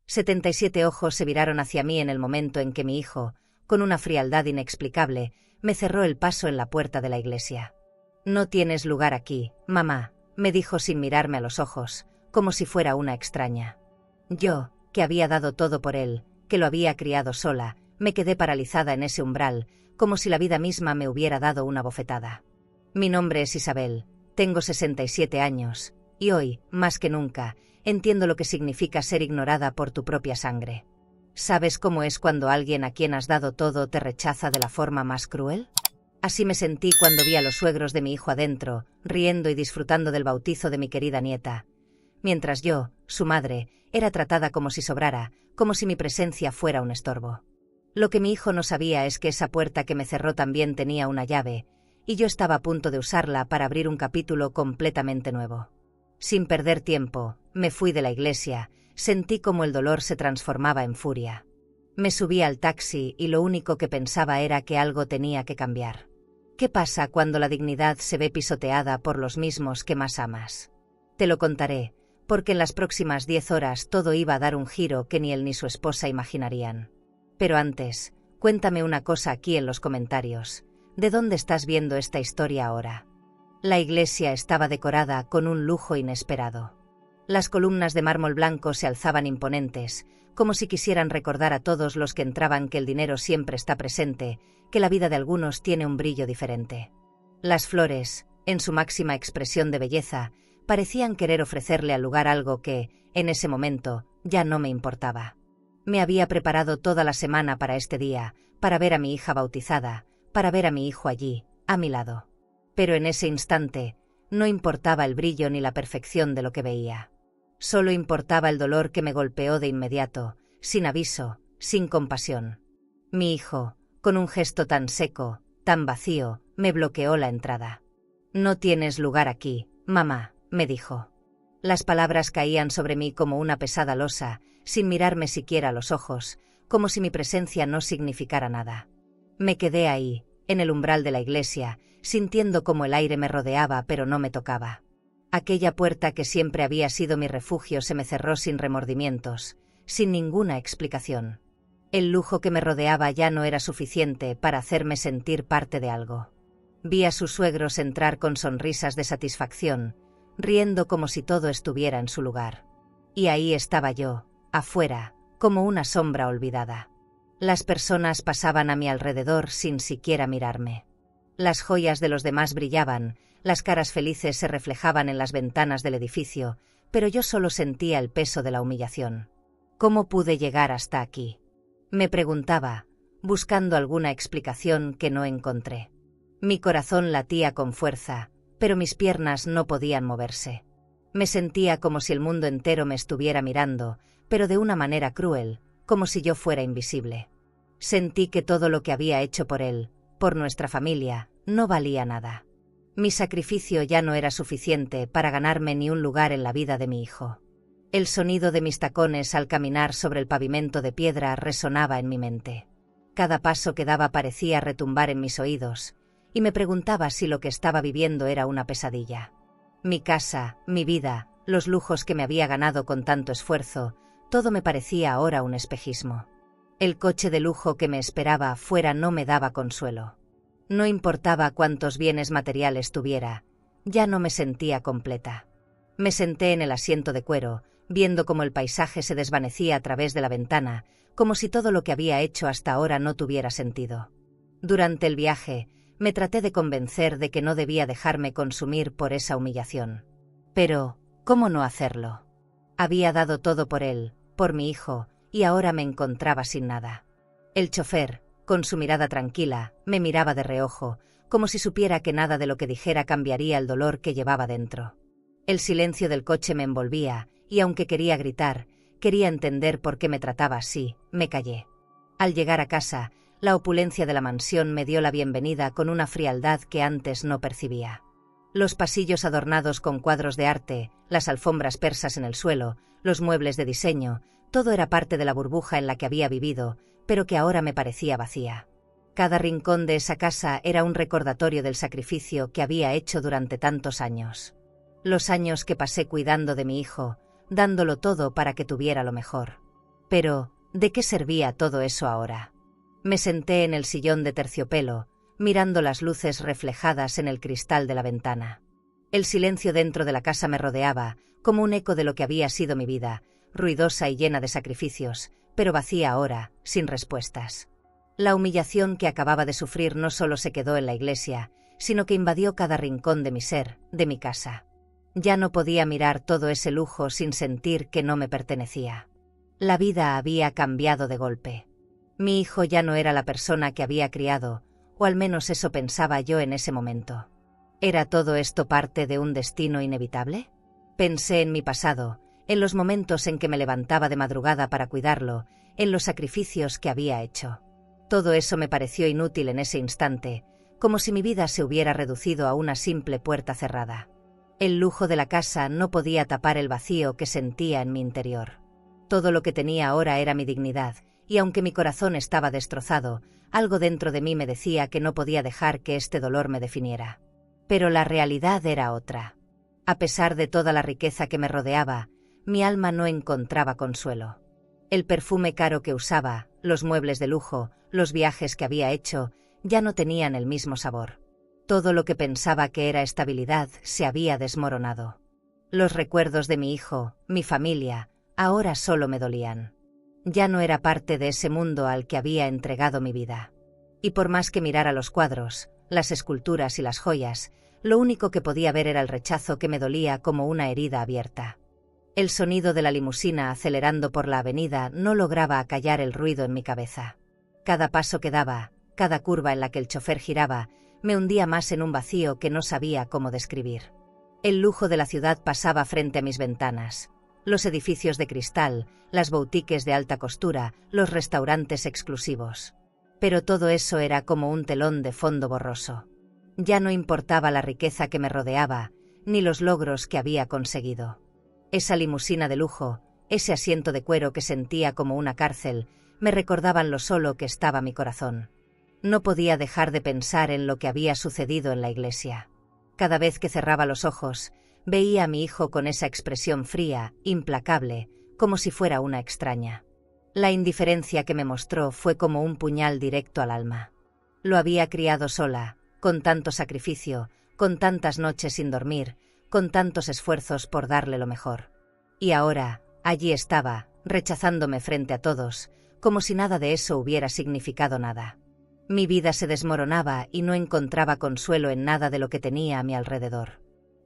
77 ojos se viraron hacia mí en el momento en que mi hijo, con una frialdad inexplicable, me cerró el paso en la puerta de la iglesia. «No tienes lugar aquí, mamá», me dijo sin mirarme a los ojos, como si fuera una extraña. Yo, que había dado todo por él, que lo había criado sola, me quedé paralizada en ese umbral, como si la vida misma me hubiera dado una bofetada. «Mi nombre es Isabel, tengo 67 años, y hoy, más que nunca, entiendo lo que significa ser ignorada por tu propia sangre. ¿Sabes cómo es cuando alguien a quien has dado todo te rechaza de la forma más cruel?» Así me sentí cuando vi a los suegros de mi hijo adentro, riendo y disfrutando del bautizo de mi querida nieta, mientras yo, su madre, era tratada como si sobrara, como si mi presencia fuera un estorbo. Lo que mi hijo no sabía es que esa puerta que me cerró también tenía una llave, y yo estaba a punto de usarla para abrir un capítulo completamente nuevo. Sin perder tiempo, me fui de la iglesia, sentí como el dolor se transformaba en furia. Me subí al taxi y lo único que pensaba era que algo tenía que cambiar. ¿Qué pasa cuando la dignidad se ve pisoteada por los mismos que más amas? Te lo contaré, porque en las próximas 10 horas todo iba a dar un giro que ni él ni su esposa imaginarían. Pero antes, cuéntame una cosa aquí en los comentarios. ¿De dónde estás viendo esta historia ahora? La iglesia estaba decorada con un lujo inesperado. Las columnas de mármol blanco se alzaban imponentes, como si quisieran recordar a todos los que entraban que el dinero siempre está presente, que la vida de algunos tiene un brillo diferente. Las flores, en su máxima expresión de belleza, parecían querer ofrecerle al lugar algo que, en ese momento, ya no me importaba. Me había preparado toda la semana para este día, para ver a mi hija bautizada, para ver a mi hijo allí, a mi lado. Pero en ese instante, no importaba el brillo ni la perfección de lo que veía. Solo importaba el dolor que me golpeó de inmediato, sin aviso, sin compasión. Mi hijo, con un gesto tan seco, tan vacío, me bloqueó la entrada. «No tienes lugar aquí, mamá», me dijo. Las palabras caían sobre mí como una pesada losa, sin mirarme siquiera a los ojos, como si mi presencia no significara nada. Me quedé ahí, en el umbral de la iglesia, sintiendo como el aire me rodeaba pero no me tocaba. Aquella puerta que siempre había sido mi refugio se me cerró sin remordimientos, sin ninguna explicación. El lujo que me rodeaba ya no era suficiente para hacerme sentir parte de algo. Vi a sus suegros entrar con sonrisas de satisfacción, riendo como si todo estuviera en su lugar. Y ahí estaba yo, afuera, como una sombra olvidada. Las personas pasaban a mi alrededor sin siquiera mirarme. Las joyas de los demás brillaban, las caras felices se reflejaban en las ventanas del edificio, pero yo solo sentía el peso de la humillación. ¿Cómo pude llegar hasta aquí?, me preguntaba, buscando alguna explicación que no encontré. Mi corazón latía con fuerza, pero mis piernas no podían moverse. Me sentía como si el mundo entero me estuviera mirando, pero de una manera cruel, como si yo fuera invisible. Sentí que todo lo que había hecho por él, por nuestra familia, no valía nada. Mi sacrificio ya no era suficiente para ganarme ni un lugar en la vida de mi hijo. El sonido de mis tacones al caminar sobre el pavimento de piedra resonaba en mi mente. Cada paso que daba parecía retumbar en mis oídos, y me preguntaba si lo que estaba viviendo era una pesadilla. Mi casa, mi vida, los lujos que me había ganado con tanto esfuerzo, todo me parecía ahora un espejismo. El coche de lujo que me esperaba afuera no me daba consuelo. No importaba cuántos bienes materiales tuviera, ya no me sentía completa. Me senté en el asiento de cuero, viendo cómo el paisaje se desvanecía a través de la ventana, como si todo lo que había hecho hasta ahora no tuviera sentido. Durante el viaje, me traté de convencer de que no debía dejarme consumir por esa humillación. Pero, ¿cómo no hacerlo? Había dado todo por él, por mi hijo, y ahora me encontraba sin nada. El chofer, con su mirada tranquila, me miraba de reojo, como si supiera que nada de lo que dijera cambiaría el dolor que llevaba dentro. El silencio del coche me envolvía, y aunque quería gritar, quería entender por qué me trataba así, me callé. Al llegar a casa, la opulencia de la mansión me dio la bienvenida con una frialdad que antes no percibía. Los pasillos adornados con cuadros de arte, las alfombras persas en el suelo, los muebles de diseño, todo era parte de la burbuja en la que había vivido, pero que ahora me parecía vacía. Cada rincón de esa casa era un recordatorio del sacrificio que había hecho durante tantos años. Los años que pasé cuidando de mi hijo, dándolo todo para que tuviera lo mejor. Pero, ¿de qué servía todo eso ahora? Me senté en el sillón de terciopelo, mirando las luces reflejadas en el cristal de la ventana. El silencio dentro de la casa me rodeaba, como un eco de lo que había sido mi vida, ruidosa y llena de sacrificios, pero vacía ahora, sin respuestas. La humillación que acababa de sufrir no solo se quedó en la iglesia, sino que invadió cada rincón de mi ser, de mi casa. Ya no podía mirar todo ese lujo sin sentir que no me pertenecía. La vida había cambiado de golpe. Mi hijo ya no era la persona que había criado, o al menos eso pensaba yo en ese momento. ¿Era todo esto parte de un destino inevitable? Pensé en mi pasado, en los momentos en que me levantaba de madrugada para cuidarlo, en los sacrificios que había hecho. Todo eso me pareció inútil en ese instante, como si mi vida se hubiera reducido a una simple puerta cerrada. El lujo de la casa no podía tapar el vacío que sentía en mi interior. Todo lo que tenía ahora era mi dignidad, y aunque mi corazón estaba destrozado, algo dentro de mí me decía que no podía dejar que este dolor me definiera. Pero la realidad era otra. A pesar de toda la riqueza que me rodeaba, mi alma no encontraba consuelo. El perfume caro que usaba, los muebles de lujo, los viajes que había hecho, ya no tenían el mismo sabor. Todo lo que pensaba que era estabilidad se había desmoronado. Los recuerdos de mi hijo, mi familia, ahora solo me dolían. Ya no era parte de ese mundo al que había entregado mi vida. Y por más que mirara los cuadros, las esculturas y las joyas, lo único que podía ver era el rechazo que me dolía como una herida abierta. El sonido de la limusina acelerando por la avenida no lograba acallar el ruido en mi cabeza. Cada paso que daba, cada curva en la que el chofer giraba, me hundía más en un vacío que no sabía cómo describir. El lujo de la ciudad pasaba frente a mis ventanas. Los edificios de cristal, las boutiques de alta costura, los restaurantes exclusivos. Pero todo eso era como un telón de fondo borroso. Ya no importaba la riqueza que me rodeaba, ni los logros que había conseguido. Esa limusina de lujo, ese asiento de cuero que sentía como una cárcel, me recordaban lo solo que estaba mi corazón. No podía dejar de pensar en lo que había sucedido en la iglesia. Cada vez que cerraba los ojos, veía a mi hijo con esa expresión fría, implacable, como si fuera una extraña. La indiferencia que me mostró fue como un puñal directo al alma. Lo había criado sola, con tanto sacrificio, con tantas noches sin dormir, con tantos esfuerzos por darle lo mejor. Y ahora, allí estaba, rechazándome frente a todos, como si nada de eso hubiera significado nada. Mi vida se desmoronaba y no encontraba consuelo en nada de lo que tenía a mi alrededor.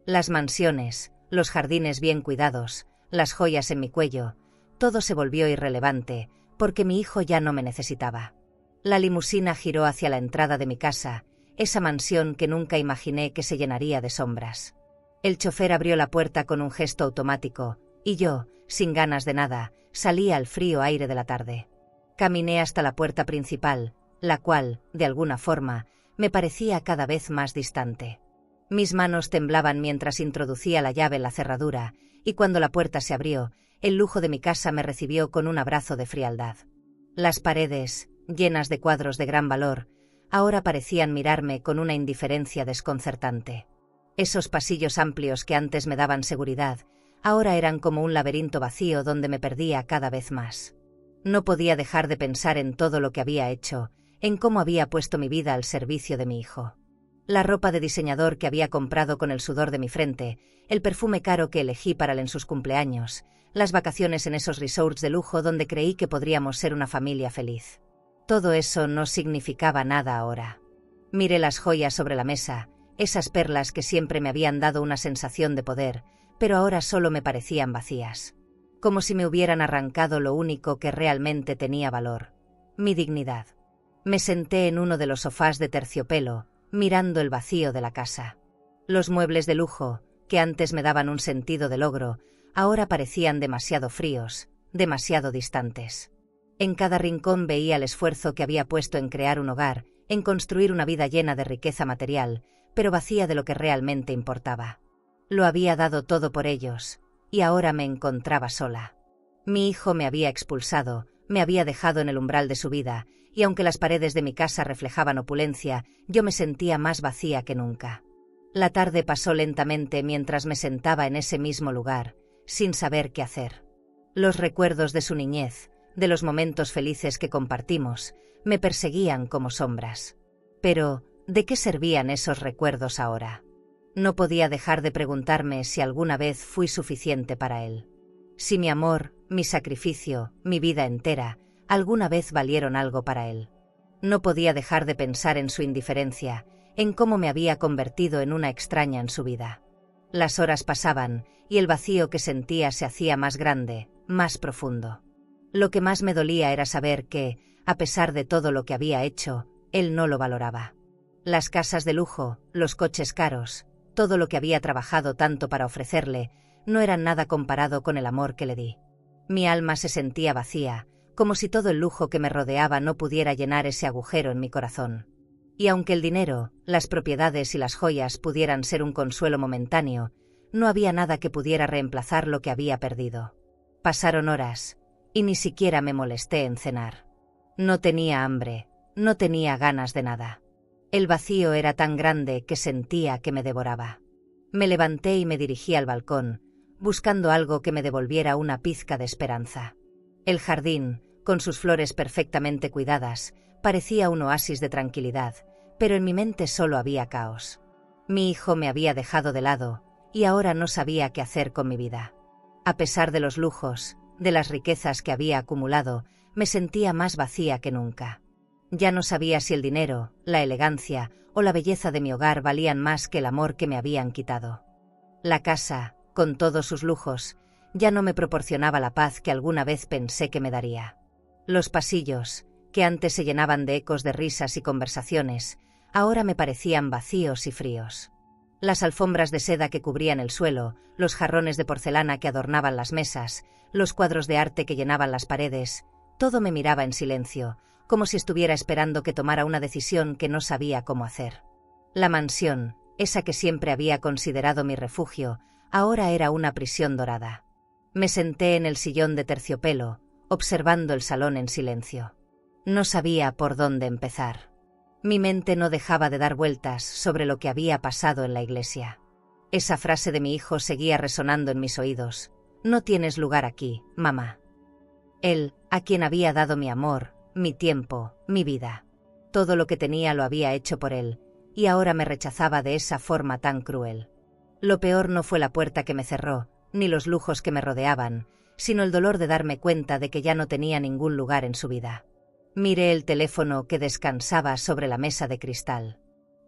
Las mansiones, los jardines bien cuidados, las joyas en mi cuello, todo se volvió irrelevante, porque mi hijo ya no me necesitaba. La limusina giró hacia la entrada de mi casa, esa mansión que nunca imaginé que se llenaría de sombras. El chofer abrió la puerta con un gesto automático, y yo, sin ganas de nada, salí al frío aire de la tarde. Caminé hasta la puerta principal, la cual, de alguna forma, me parecía cada vez más distante. Mis manos temblaban mientras introducía la llave en la cerradura, y cuando la puerta se abrió, el lujo de mi casa me recibió con un abrazo de frialdad. Las paredes, llenas de cuadros de gran valor, ahora parecían mirarme con una indiferencia desconcertante. Esos pasillos amplios que antes me daban seguridad, ahora eran como un laberinto vacío donde me perdía cada vez más. No podía dejar de pensar en todo lo que había hecho, en cómo había puesto mi vida al servicio de mi hijo. La ropa de diseñador que había comprado con el sudor de mi frente, el perfume caro que elegí para él en sus cumpleaños, las vacaciones en esos resorts de lujo donde creí que podríamos ser una familia feliz. Todo eso no significaba nada ahora. Miré las joyas sobre la mesa, esas perlas que siempre me habían dado una sensación de poder, pero ahora solo me parecían vacías. Como si me hubieran arrancado lo único que realmente tenía valor: mi dignidad. Me senté en uno de los sofás de terciopelo, mirando el vacío de la casa. Los muebles de lujo, que antes me daban un sentido de logro, ahora parecían demasiado fríos, demasiado distantes. En cada rincón veía el esfuerzo que había puesto en crear un hogar, en construir una vida llena de riqueza material, pero vacía de lo que realmente importaba. Lo había dado todo por ellos, y ahora me encontraba sola. Mi hijo me había expulsado, me había dejado en el umbral de su vida, y aunque las paredes de mi casa reflejaban opulencia, yo me sentía más vacía que nunca. La tarde pasó lentamente mientras me sentaba en ese mismo lugar, sin saber qué hacer. Los recuerdos de su niñez, de los momentos felices que compartimos, me perseguían como sombras. Pero, ¿de qué servían esos recuerdos ahora? No podía dejar de preguntarme si alguna vez fui suficiente para él. Si mi amor, mi sacrificio, mi vida entera, alguna vez valieron algo para él. No podía dejar de pensar en su indiferencia, en cómo me había convertido en una extraña en su vida. Las horas pasaban, y el vacío que sentía se hacía más grande, más profundo. Lo que más me dolía era saber que, a pesar de todo lo que había hecho, él no lo valoraba. Las casas de lujo, los coches caros, todo lo que había trabajado tanto para ofrecerle, no eran nada comparado con el amor que le di. Mi alma se sentía vacía, como si todo el lujo que me rodeaba no pudiera llenar ese agujero en mi corazón. Y aunque el dinero, las propiedades y las joyas pudieran ser un consuelo momentáneo, no había nada que pudiera reemplazar lo que había perdido. Pasaron horas, y ni siquiera me molesté en cenar. No tenía hambre, no tenía ganas de nada. El vacío era tan grande que sentía que me devoraba. Me levanté y me dirigí al balcón, buscando algo que me devolviera una pizca de esperanza. El jardín, con sus flores perfectamente cuidadas, parecía un oasis de tranquilidad, pero en mi mente solo había caos. Mi hijo me había dejado de lado, y ahora no sabía qué hacer con mi vida. A pesar de los lujos, de las riquezas que había acumulado, me sentía más vacía que nunca. Ya no sabía si el dinero, la elegancia o la belleza de mi hogar valían más que el amor que me habían quitado. La casa, con todos sus lujos, ya no me proporcionaba la paz que alguna vez pensé que me daría. Los pasillos, que antes se llenaban de ecos de risas y conversaciones, ahora me parecían vacíos y fríos. Las alfombras de seda que cubrían el suelo, los jarrones de porcelana que adornaban las mesas, los cuadros de arte que llenaban las paredes, todo me miraba en silencio, como si estuviera esperando que tomara una decisión que no sabía cómo hacer. La mansión, esa que siempre había considerado mi refugio, ahora era una prisión dorada. Me senté en el sillón de terciopelo, observando el salón en silencio. No sabía por dónde empezar. Mi mente no dejaba de dar vueltas sobre lo que había pasado en la iglesia. Esa frase de mi hijo seguía resonando en mis oídos. No tienes lugar aquí, mamá. Él, a quien había dado mi amor, mi tiempo, mi vida. Todo lo que tenía lo había hecho por él, y ahora me rechazaba de esa forma tan cruel. Lo peor no fue la puerta que me cerró, ni los lujos que me rodeaban, sino el dolor de darme cuenta de que ya no tenía ningún lugar en su vida. Miré el teléfono que descansaba sobre la mesa de cristal.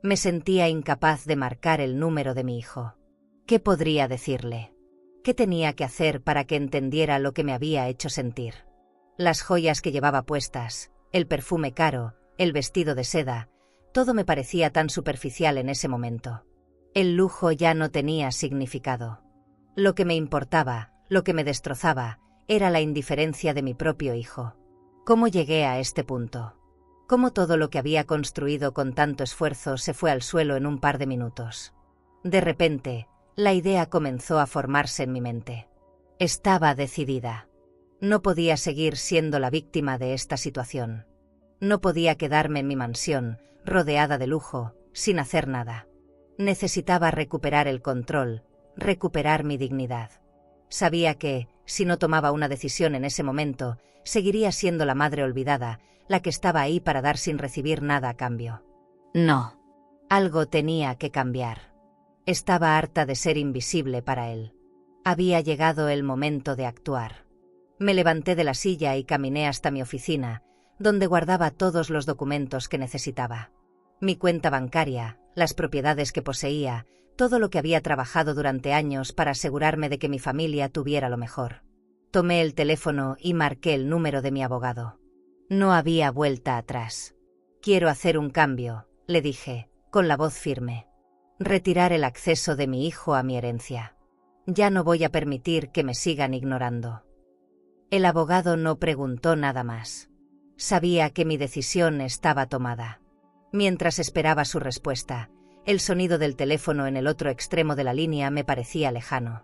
Me sentía incapaz de marcar el número de mi hijo. ¿Qué podría decirle? ¿Qué tenía que hacer para que entendiera lo que me había hecho sentir? Las joyas que llevaba puestas, el perfume caro, el vestido de seda, todo me parecía tan superficial en ese momento. El lujo ya no tenía significado. Lo que me importaba, lo que me destrozaba, era la indiferencia de mi propio hijo. ¿Cómo llegué a este punto? ¿Cómo todo lo que había construido con tanto esfuerzo se fue al suelo en un par de minutos? De repente, la idea comenzó a formarse en mi mente. Estaba decidida. No podía seguir siendo la víctima de esta situación. No podía quedarme en mi mansión, rodeada de lujo, sin hacer nada. Necesitaba recuperar el control, recuperar mi dignidad. Sabía que, si no tomaba una decisión en ese momento, seguiría siendo la madre olvidada, la que estaba ahí para dar sin recibir nada a cambio. No. Algo tenía que cambiar. Estaba harta de ser invisible para él. Había llegado el momento de actuar. Me levanté de la silla y caminé hasta mi oficina, donde guardaba todos los documentos que necesitaba. Mi cuenta bancaria, las propiedades que poseía, todo lo que había trabajado durante años para asegurarme de que mi familia tuviera lo mejor. Tomé el teléfono y marqué el número de mi abogado. No había vuelta atrás. Quiero hacer un cambio, le dije, con la voz firme. Retirar el acceso de mi hijo a mi herencia. Ya no voy a permitir que me sigan ignorando. El abogado no preguntó nada más. Sabía que mi decisión estaba tomada. Mientras esperaba su respuesta, el sonido del teléfono en el otro extremo de la línea me parecía lejano.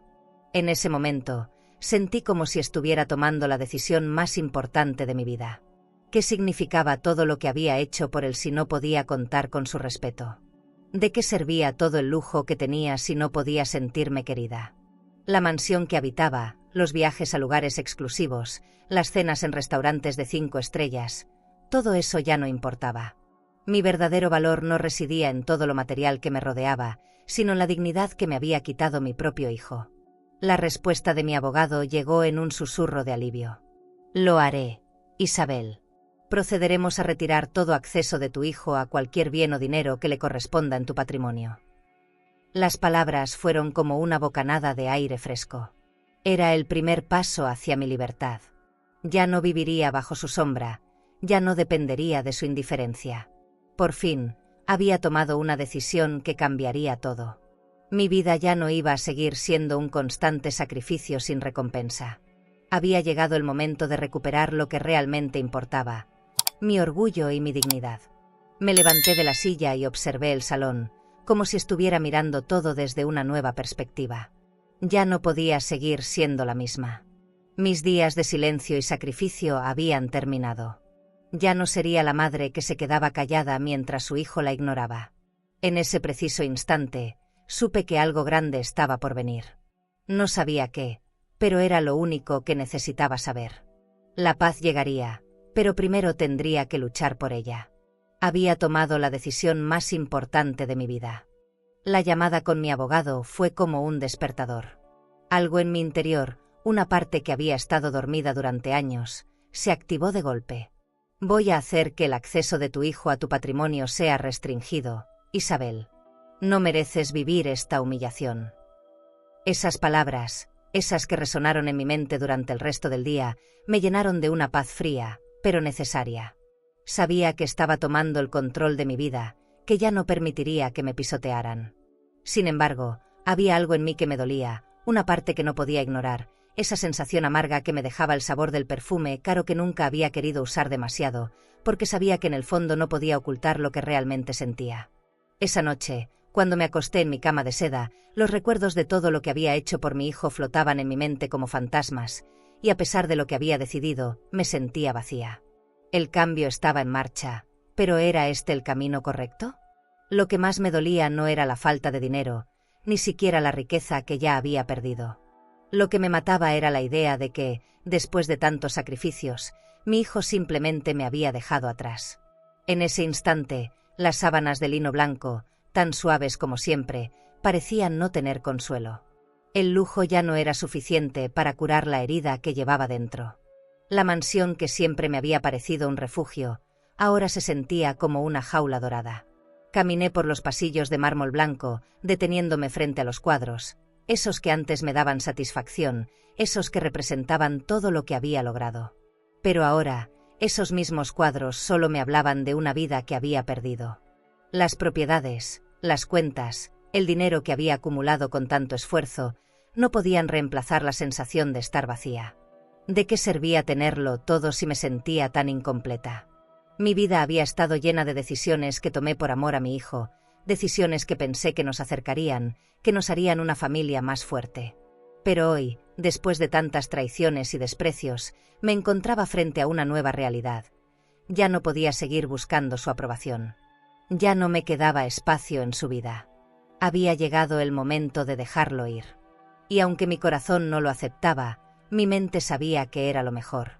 En ese momento, sentí como si estuviera tomando la decisión más importante de mi vida. ¿Qué significaba todo lo que había hecho por él si no podía contar con su respeto? ¿De qué servía todo el lujo que tenía si no podía sentirme querida? La mansión que habitaba, los viajes a lugares exclusivos, las cenas en restaurantes de 5 estrellas, todo eso ya no importaba. Mi verdadero valor no residía en todo lo material que me rodeaba, sino en la dignidad que me había quitado mi propio hijo. La respuesta de mi abogado llegó en un susurro de alivio. Lo haré, Isabel. Procederemos a retirar todo acceso de tu hijo a cualquier bien o dinero que le corresponda en tu patrimonio. Las palabras fueron como una bocanada de aire fresco. Era el primer paso hacia mi libertad. Ya no viviría bajo su sombra, ya no dependería de su indiferencia. Por fin, había tomado una decisión que cambiaría todo. Mi vida ya no iba a seguir siendo un constante sacrificio sin recompensa. Había llegado el momento de recuperar lo que realmente importaba, mi orgullo y mi dignidad. Me levanté de la silla y observé el salón, como si estuviera mirando todo desde una nueva perspectiva. Ya no podía seguir siendo la misma. Mis días de silencio y sacrificio habían terminado. Ya no sería la madre que se quedaba callada mientras su hijo la ignoraba. En ese preciso instante, supe que algo grande estaba por venir. No sabía qué, pero era lo único que necesitaba saber. La paz llegaría, pero primero tendría que luchar por ella. Había tomado la decisión más importante de mi vida. La llamada con mi abogado fue como un despertador. Algo en mi interior, una parte que había estado dormida durante años, se activó de golpe. Voy a hacer que el acceso de tu hijo a tu patrimonio sea restringido, Isabel. No mereces vivir esta humillación. Esas palabras, esas que resonaron en mi mente durante el resto del día, me llenaron de una paz fría, pero necesaria. Sabía que estaba tomando el control de mi vida, que ya no permitiría que me pisotearan. Sin embargo, había algo en mí que me dolía, una parte que no podía ignorar, esa sensación amarga que me dejaba el sabor del perfume caro que nunca había querido usar demasiado, porque sabía que en el fondo no podía ocultar lo que realmente sentía. Esa noche, cuando me acosté en mi cama de seda, los recuerdos de todo lo que había hecho por mi hijo flotaban en mi mente como fantasmas, y a pesar de lo que había decidido, me sentía vacía. El cambio estaba en marcha, pero ¿era este el camino correcto? Lo que más me dolía no era la falta de dinero, ni siquiera la riqueza que ya había perdido. Lo que me mataba era la idea de que, después de tantos sacrificios, mi hijo simplemente me había dejado atrás. En ese instante, las sábanas de lino blanco, tan suaves como siempre, parecían no tener consuelo. El lujo ya no era suficiente para curar la herida que llevaba dentro. La mansión que siempre me había parecido un refugio, ahora se sentía como una jaula dorada. Caminé por los pasillos de mármol blanco, deteniéndome frente a los cuadros, esos que antes me daban satisfacción, esos que representaban todo lo que había logrado. Pero ahora, esos mismos cuadros solo me hablaban de una vida que había perdido. Las propiedades, las cuentas, el dinero que había acumulado con tanto esfuerzo, no podían reemplazar la sensación de estar vacía. ¿De qué servía tenerlo todo si me sentía tan incompleta? Mi vida había estado llena de decisiones que tomé por amor a mi hijo, decisiones que pensé que nos acercarían, que nos harían una familia más fuerte. Pero hoy, después de tantas traiciones y desprecios, me encontraba frente a una nueva realidad. Ya no podía seguir buscando su aprobación. Ya no me quedaba espacio en su vida. Había llegado el momento de dejarlo ir. Y aunque mi corazón no lo aceptaba, mi mente sabía que era lo mejor.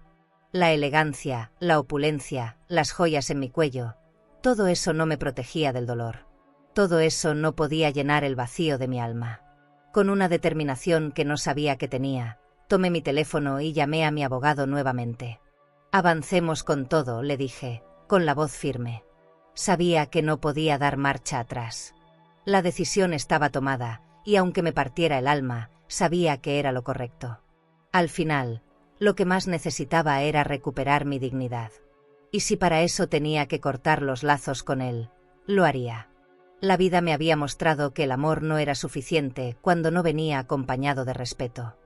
La elegancia, la opulencia, las joyas en mi cuello, todo eso no me protegía del dolor. Todo eso no podía llenar el vacío de mi alma. Con una determinación que no sabía que tenía, tomé mi teléfono y llamé a mi abogado nuevamente. Avancemos con todo, le dije, con la voz firme. Sabía que no podía dar marcha atrás. La decisión estaba tomada, y aunque me partiera el alma, sabía que era lo correcto. Al final, lo que más necesitaba era recuperar mi dignidad. Y si para eso tenía que cortar los lazos con él, lo haría. La vida me había mostrado que el amor no era suficiente cuando no venía acompañado de respeto.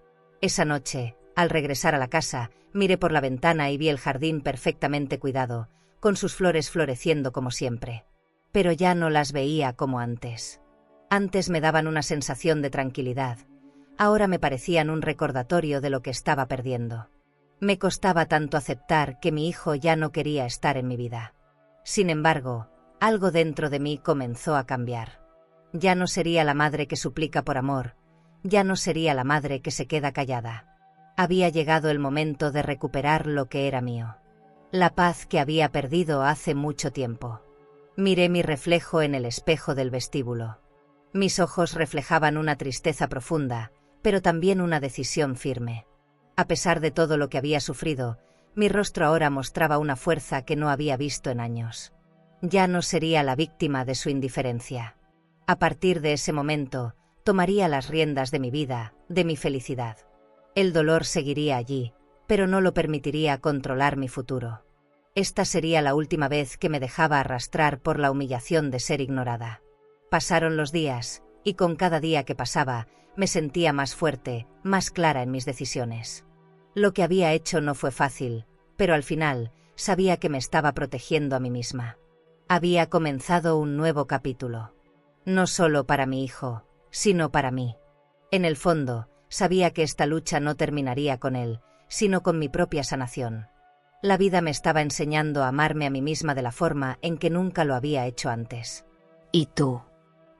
Esa noche, al regresar a la casa, miré por la ventana y vi el jardín perfectamente cuidado, con sus flores floreciendo como siempre. Pero ya no las veía como antes. Antes me daban una sensación de tranquilidad. Ahora me parecían un recordatorio de lo que estaba perdiendo. Me costaba tanto aceptar que mi hijo ya no quería estar en mi vida. Sin embargo, algo dentro de mí comenzó a cambiar. Ya no sería la madre que suplica por amor, ya no sería la madre que se queda callada. Había llegado el momento de recuperar lo que era mío. La paz que había perdido hace mucho tiempo. Miré mi reflejo en el espejo del vestíbulo. Mis ojos reflejaban una tristeza profunda, pero también una decisión firme. A pesar de todo lo que había sufrido, mi rostro ahora mostraba una fuerza que no había visto en años. Ya no sería la víctima de su indiferencia. A partir de ese momento, tomaría las riendas de mi vida, de mi felicidad. El dolor seguiría allí, pero no lo permitiría controlar mi futuro. Esta sería la última vez que me dejaba arrastrar por la humillación de ser ignorada. Pasaron los días, y con cada día que pasaba, me sentía más fuerte, más clara en mis decisiones. Lo que había hecho no fue fácil, pero al final, sabía que me estaba protegiendo a mí misma. Había comenzado un nuevo capítulo. No solo para mi hijo, sino para mí. En el fondo, sabía que esta lucha no terminaría con él, sino con mi propia sanación. La vida me estaba enseñando a amarme a mí misma de la forma en que nunca lo había hecho antes. ¿Y tú?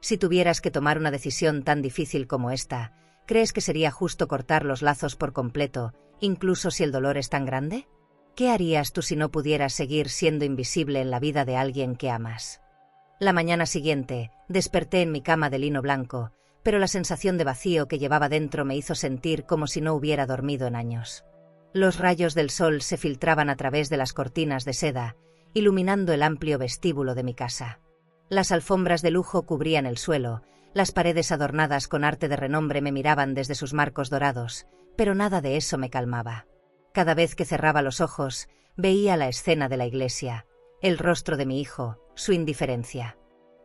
Si tuvieras que tomar una decisión tan difícil como esta, ¿crees que sería justo cortar los lazos por completo, incluso si el dolor es tan grande? ¿Qué harías tú si no pudieras seguir siendo invisible en la vida de alguien que amas? La mañana siguiente, desperté en mi cama de lino blanco, pero la sensación de vacío que llevaba dentro me hizo sentir como si no hubiera dormido en años. Los rayos del sol se filtraban a través de las cortinas de seda, iluminando el amplio vestíbulo de mi casa. Las alfombras de lujo cubrían el suelo, las paredes adornadas con arte de renombre me miraban desde sus marcos dorados, pero nada de eso me calmaba. Cada vez que cerraba los ojos, veía la escena de la iglesia, el rostro de mi hijo, su indiferencia.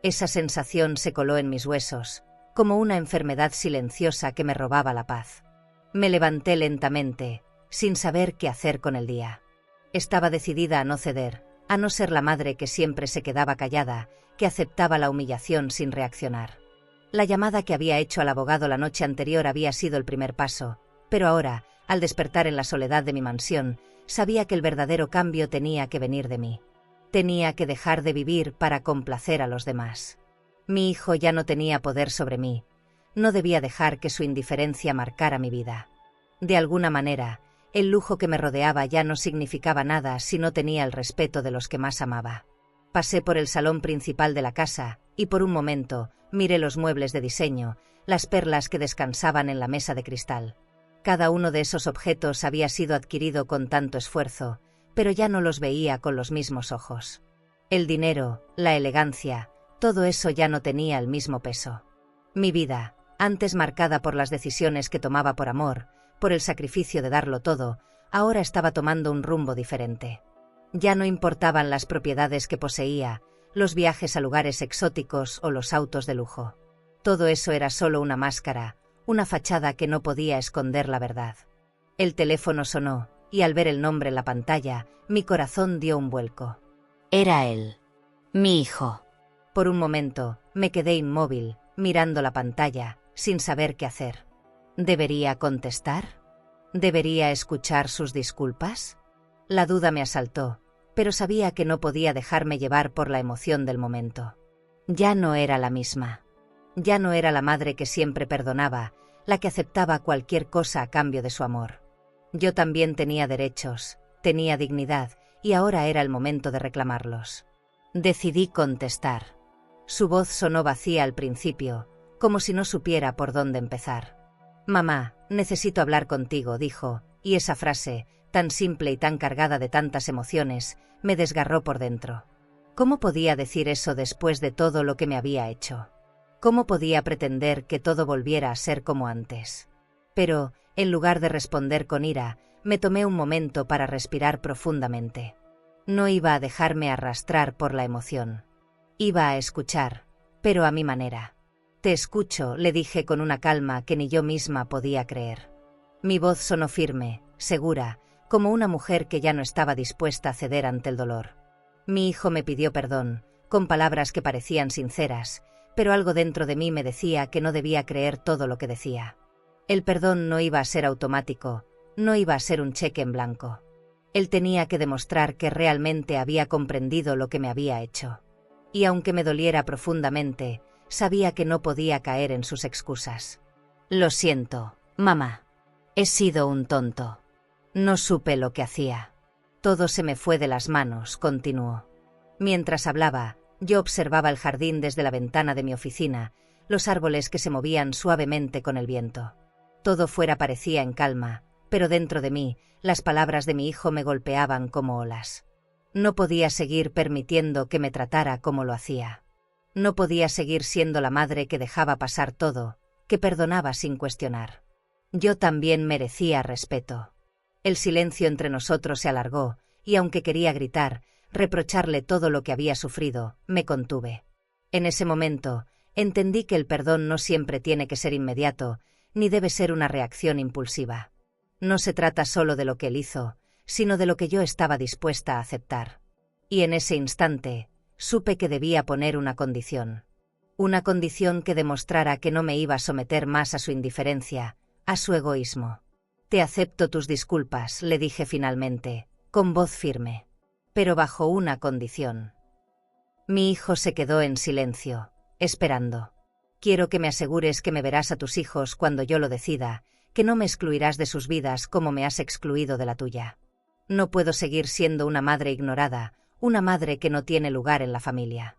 Esa sensación se coló en mis huesos, como una enfermedad silenciosa que me robaba la paz. Me levanté lentamente, sin saber qué hacer con el día. Estaba decidida a no ceder, a no ser la madre que siempre se quedaba callada, que aceptaba la humillación sin reaccionar. La llamada que había hecho al abogado la noche anterior había sido el primer paso, pero ahora, al despertar en la soledad de mi mansión, sabía que el verdadero cambio tenía que venir de mí. Tenía que dejar de vivir para complacer a los demás. Mi hijo ya no tenía poder sobre mí. No debía dejar que su indiferencia marcara mi vida. De alguna manera, el lujo que me rodeaba ya no significaba nada si no tenía el respeto de los que más amaba. Pasé por el salón principal de la casa, y por un momento, miré los muebles de diseño, las perlas que descansaban en la mesa de cristal. Cada uno de esos objetos había sido adquirido con tanto esfuerzo, pero ya no los veía con los mismos ojos. El dinero, la elegancia, todo eso ya no tenía el mismo peso. Mi vida, antes marcada por las decisiones que tomaba por amor, por el sacrificio de darlo todo, ahora estaba tomando un rumbo diferente. Ya no importaban las propiedades que poseía, los viajes a lugares exóticos o los autos de lujo. Todo eso era solo una máscara, una fachada que no podía esconder la verdad. El teléfono sonó, y al ver el nombre en la pantalla, mi corazón dio un vuelco. Era él. Mi hijo. Por un momento, me quedé inmóvil, mirando la pantalla, sin saber qué hacer. ¿Debería contestar? ¿Debería escuchar sus disculpas? La duda me asaltó, pero sabía que no podía dejarme llevar por la emoción del momento. Ya no era la misma. Ya no era la madre que siempre perdonaba, la que aceptaba cualquier cosa a cambio de su amor. Yo también tenía derechos, tenía dignidad, y ahora era el momento de reclamarlos. Decidí contestar. Su voz sonó vacía al principio, como si no supiera por dónde empezar. «Mamá, necesito hablar contigo», dijo, y esa frase, tan simple y tan cargada de tantas emociones, me desgarró por dentro. ¿Cómo podía decir eso después de todo lo que me había hecho? ¿Cómo podía pretender que todo volviera a ser como antes? Pero, en lugar de responder con ira, me tomé un momento para respirar profundamente. No iba a dejarme arrastrar por la emoción. Iba a escuchar, pero a mi manera. «Te escucho», le dije con una calma que ni yo misma podía creer. Mi voz sonó firme, segura, como una mujer que ya no estaba dispuesta a ceder ante el dolor. Mi hijo me pidió perdón, con palabras que parecían sinceras, pero algo dentro de mí me decía que no debía creer todo lo que decía. El perdón no iba a ser automático, no iba a ser un cheque en blanco. Él tenía que demostrar que realmente había comprendido lo que me había hecho. Y aunque me doliera profundamente, sabía que no podía caer en sus excusas. Lo siento, mamá. He sido un tonto. No supe lo que hacía. Todo se me fue de las manos, continuó. Mientras hablaba, yo observaba el jardín desde la ventana de mi oficina, los árboles que se movían suavemente con el viento. Todo fuera parecía en calma, pero dentro de mí, las palabras de mi hijo me golpeaban como olas. No podía seguir permitiendo que me tratara como lo hacía. No podía seguir siendo la madre que dejaba pasar todo, que perdonaba sin cuestionar. Yo también merecía respeto. El silencio entre nosotros se alargó, y aunque quería gritar, reprocharle todo lo que había sufrido, me contuve. En ese momento, entendí que el perdón no siempre tiene que ser inmediato, ni debe ser una reacción impulsiva. No se trata solo de lo que él hizo, sino de lo que yo estaba dispuesta a aceptar. Y en ese instante, supe que debía poner una condición. Una condición que demostrara que no me iba a someter más a su indiferencia, a su egoísmo. Te acepto tus disculpas, le dije finalmente, con voz firme. Pero bajo una condición. Mi hijo se quedó en silencio, esperando. Quiero que me asegures que me verás a tus hijos cuando yo lo decida, que no me excluirás de sus vidas como me has excluido de la tuya. No puedo seguir siendo una madre ignorada, una madre que no tiene lugar en la familia.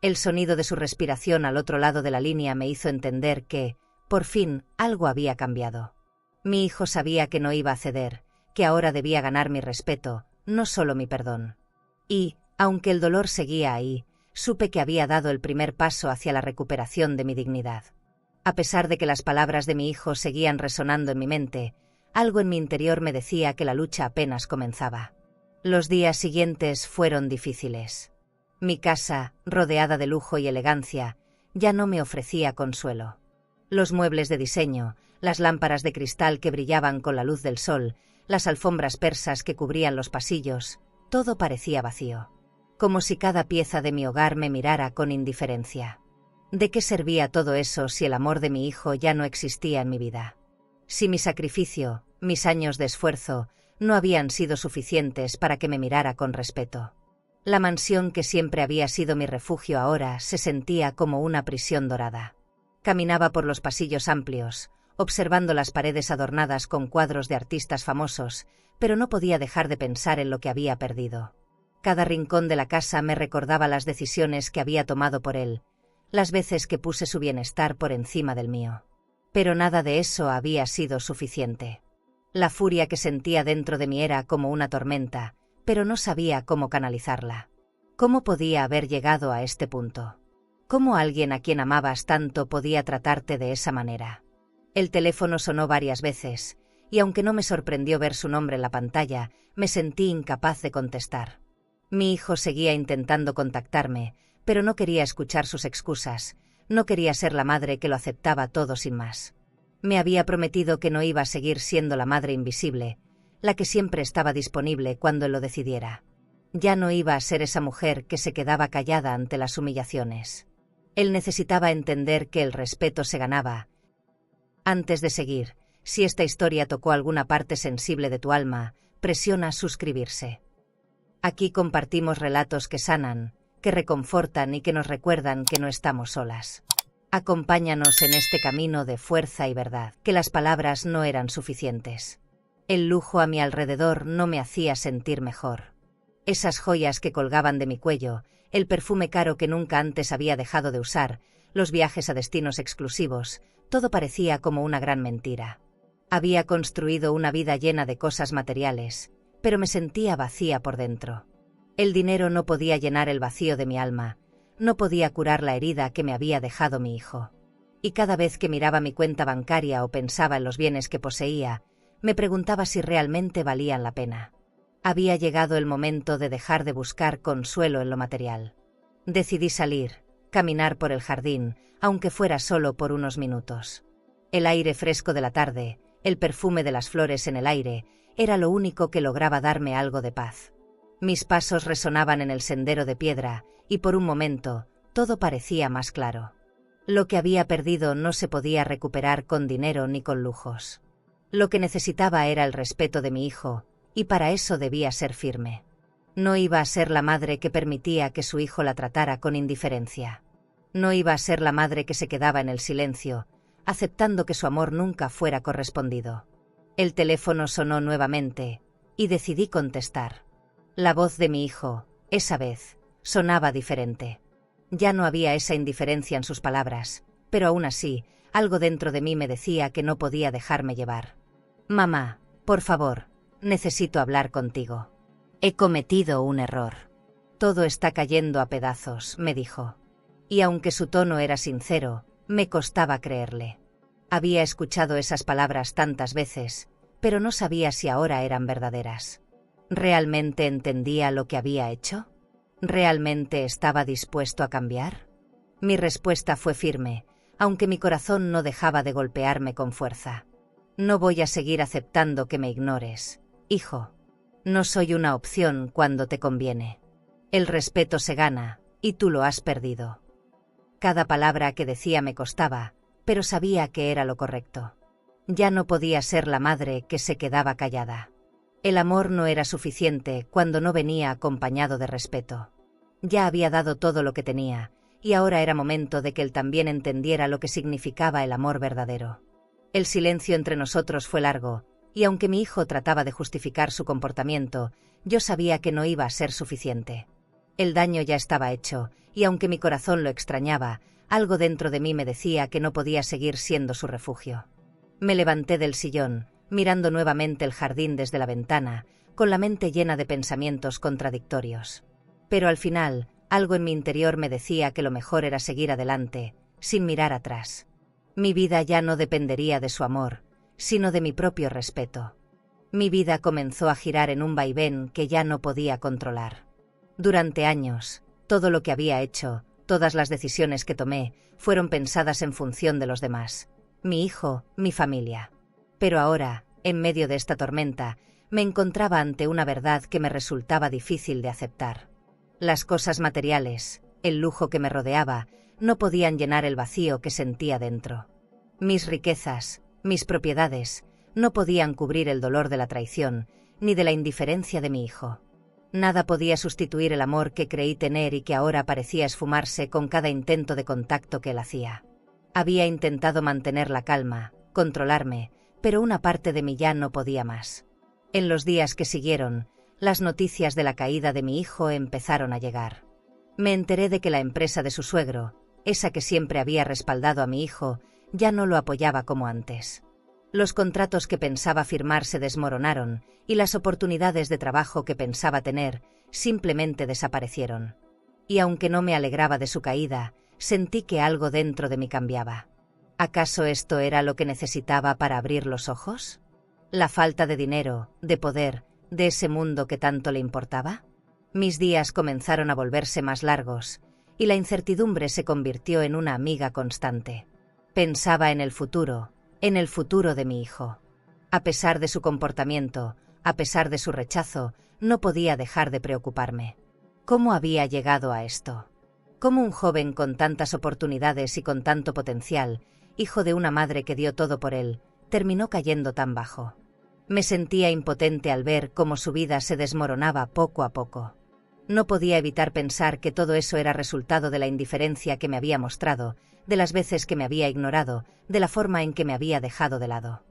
El sonido de su respiración al otro lado de la línea me hizo entender que, por fin, algo había cambiado. Mi hijo sabía que no iba a ceder, que ahora debía ganar mi respeto, no solo mi perdón. Y, aunque el dolor seguía ahí, supe que había dado el primer paso hacia la recuperación de mi dignidad. A pesar de que las palabras de mi hijo seguían resonando en mi mente, algo en mi interior me decía que la lucha apenas comenzaba. Los días siguientes fueron difíciles. Mi casa, rodeada de lujo y elegancia, ya no me ofrecía consuelo. Los muebles de diseño, las lámparas de cristal que brillaban con la luz del sol, las alfombras persas que cubrían los pasillos, todo parecía vacío. Como si cada pieza de mi hogar me mirara con indiferencia. ¿De qué servía todo eso si el amor de mi hijo ya no existía en mi vida? Si mi sacrificio, mis años de esfuerzo, no habían sido suficientes para que me mirara con respeto. La mansión que siempre había sido mi refugio ahora se sentía como una prisión dorada. Caminaba por los pasillos amplios, observando las paredes adornadas con cuadros de artistas famosos, pero no podía dejar de pensar en lo que había perdido. Cada rincón de la casa me recordaba las decisiones que había tomado por él, las veces que puse su bienestar por encima del mío. Pero nada de eso había sido suficiente. La furia que sentía dentro de mí era como una tormenta, pero no sabía cómo canalizarla. ¿Cómo podía haber llegado a este punto? ¿Cómo alguien a quien amabas tanto podía tratarte de esa manera? El teléfono sonó varias veces, y aunque no me sorprendió ver su nombre en la pantalla, me sentí incapaz de contestar. Mi hijo seguía intentando contactarme, pero no quería escuchar sus excusas, no quería ser la madre que lo aceptaba todo sin más. Me había prometido que no iba a seguir siendo la madre invisible, la que siempre estaba disponible cuando él lo decidiera. Ya no iba a ser esa mujer que se quedaba callada ante las humillaciones. Él necesitaba entender que el respeto se ganaba. Antes de seguir, si esta historia tocó alguna parte sensible de tu alma, presiona suscribirse. Aquí compartimos relatos que sanan, que reconfortan y que nos recuerdan que no estamos solas. Acompáñanos en este camino de fuerza y verdad, que las palabras no eran suficientes. El lujo a mi alrededor no me hacía sentir mejor. Esas joyas que colgaban de mi cuello, el perfume caro que nunca antes había dejado de usar, los viajes a destinos exclusivos, todo parecía como una gran mentira. Había construido una vida llena de cosas materiales, pero me sentía vacía por dentro. El dinero no podía llenar el vacío de mi alma, no podía curar la herida que me había dejado mi hijo. Y cada vez que miraba mi cuenta bancaria o pensaba en los bienes que poseía, me preguntaba si realmente valían la pena. Había llegado el momento de dejar de buscar consuelo en lo material. Decidí salir, caminar por el jardín, aunque fuera solo por unos minutos. El aire fresco de la tarde, el perfume de las flores en el aire, era lo único que lograba darme algo de paz. Mis pasos resonaban en el sendero de piedra, y por un momento, todo parecía más claro. Lo que había perdido no se podía recuperar con dinero ni con lujos. Lo que necesitaba era el respeto de mi hijo, y para eso debía ser firme. No iba a ser la madre que permitía que su hijo la tratara con indiferencia. No iba a ser la madre que se quedaba en el silencio, aceptando que su amor nunca fuera correspondido. El teléfono sonó nuevamente, y decidí contestar. La voz de mi hijo, esa vez, sonaba diferente. Ya no había esa indiferencia en sus palabras, pero aún así, algo dentro de mí me decía que no podía dejarme llevar. Mamá, por favor, necesito hablar contigo. He cometido un error. Todo está cayendo a pedazos, me dijo. Y aunque su tono era sincero, me costaba creerle. Había escuchado esas palabras tantas veces, pero no sabía si ahora eran verdaderas. ¿Realmente entendía lo que había hecho? ¿Realmente estaba dispuesto a cambiar? Mi respuesta fue firme, aunque mi corazón no dejaba de golpearme con fuerza. No voy a seguir aceptando que me ignores, hijo. No soy una opción cuando te conviene. El respeto se gana, y tú lo has perdido. Cada palabra que decía me costaba, pero sabía que era lo correcto. Ya no podía ser la madre que se quedaba callada. El amor no era suficiente cuando no venía acompañado de respeto. Ya había dado todo lo que tenía, y ahora era momento de que él también entendiera lo que significaba el amor verdadero. El silencio entre nosotros fue largo, y aunque mi hijo trataba de justificar su comportamiento, yo sabía que no iba a ser suficiente. El daño ya estaba hecho, y aunque mi corazón lo extrañaba, algo dentro de mí me decía que no podía seguir siendo su refugio. Me levanté del sillón, mirando nuevamente el jardín desde la ventana, con la mente llena de pensamientos contradictorios. Pero al final, algo en mi interior me decía que lo mejor era seguir adelante, sin mirar atrás. Mi vida ya no dependería de su amor, sino de mi propio respeto. Mi vida comenzó a girar en un vaivén que ya no podía controlar. Durante años, todo lo que había hecho, todas las decisiones que tomé, fueron pensadas en función de los demás. Mi hijo, mi familia. Pero ahora, en medio de esta tormenta, me encontraba ante una verdad que me resultaba difícil de aceptar. Las cosas materiales, el lujo que me rodeaba, no podían llenar el vacío que sentía dentro. Mis riquezas, mis propiedades, no podían cubrir el dolor de la traición, ni de la indiferencia de mi hijo. Nada podía sustituir el amor que creí tener y que ahora parecía esfumarse con cada intento de contacto que él hacía. Había intentado mantener la calma, controlarme, pero una parte de mí ya no podía más. En los días que siguieron, las noticias de la caída de mi hijo empezaron a llegar. Me enteré de que la empresa de su suegro, esa que siempre había respaldado a mi hijo, ya no lo apoyaba como antes. Los contratos que pensaba firmar se desmoronaron, y las oportunidades de trabajo que pensaba tener simplemente desaparecieron. Y aunque no me alegraba de su caída, sentí que algo dentro de mí cambiaba. ¿Acaso esto era lo que necesitaba para abrir los ojos? ¿La falta de dinero, de poder, de ese mundo que tanto le importaba? Mis días comenzaron a volverse más largos, y la incertidumbre se convirtió en una amiga constante. Pensaba en el futuro de mi hijo. A pesar de su comportamiento, a pesar de su rechazo, no podía dejar de preocuparme. ¿Cómo había llegado a esto? ¿Cómo un joven con tantas oportunidades y con tanto potencial, hijo de una madre que dio todo por él, terminó cayendo tan bajo? Me sentía impotente al ver cómo su vida se desmoronaba poco a poco. No podía evitar pensar que todo eso era resultado de la indiferencia que me había mostrado, de las veces que me había ignorado, de la forma en que me había dejado de lado.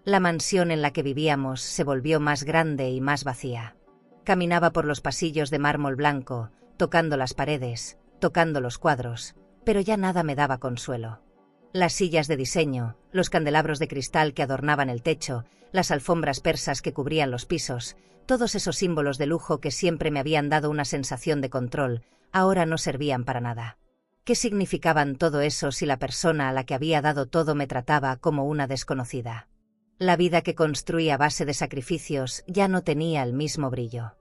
La mansión en la que vivíamos se volvió más grande y más vacía. Caminaba por los pasillos de mármol blanco, tocando las paredes, tocando los cuadros, pero ya nada me daba consuelo. Las sillas de diseño, los candelabros de cristal que adornaban el techo, las alfombras persas que cubrían los pisos, todos esos símbolos de lujo que siempre me habían dado una sensación de control, ahora no servían para nada. ¿Qué significaban todo eso si la persona a la que había dado todo me trataba como una desconocida? La vida que construí a base de sacrificios ya no tenía el mismo brillo.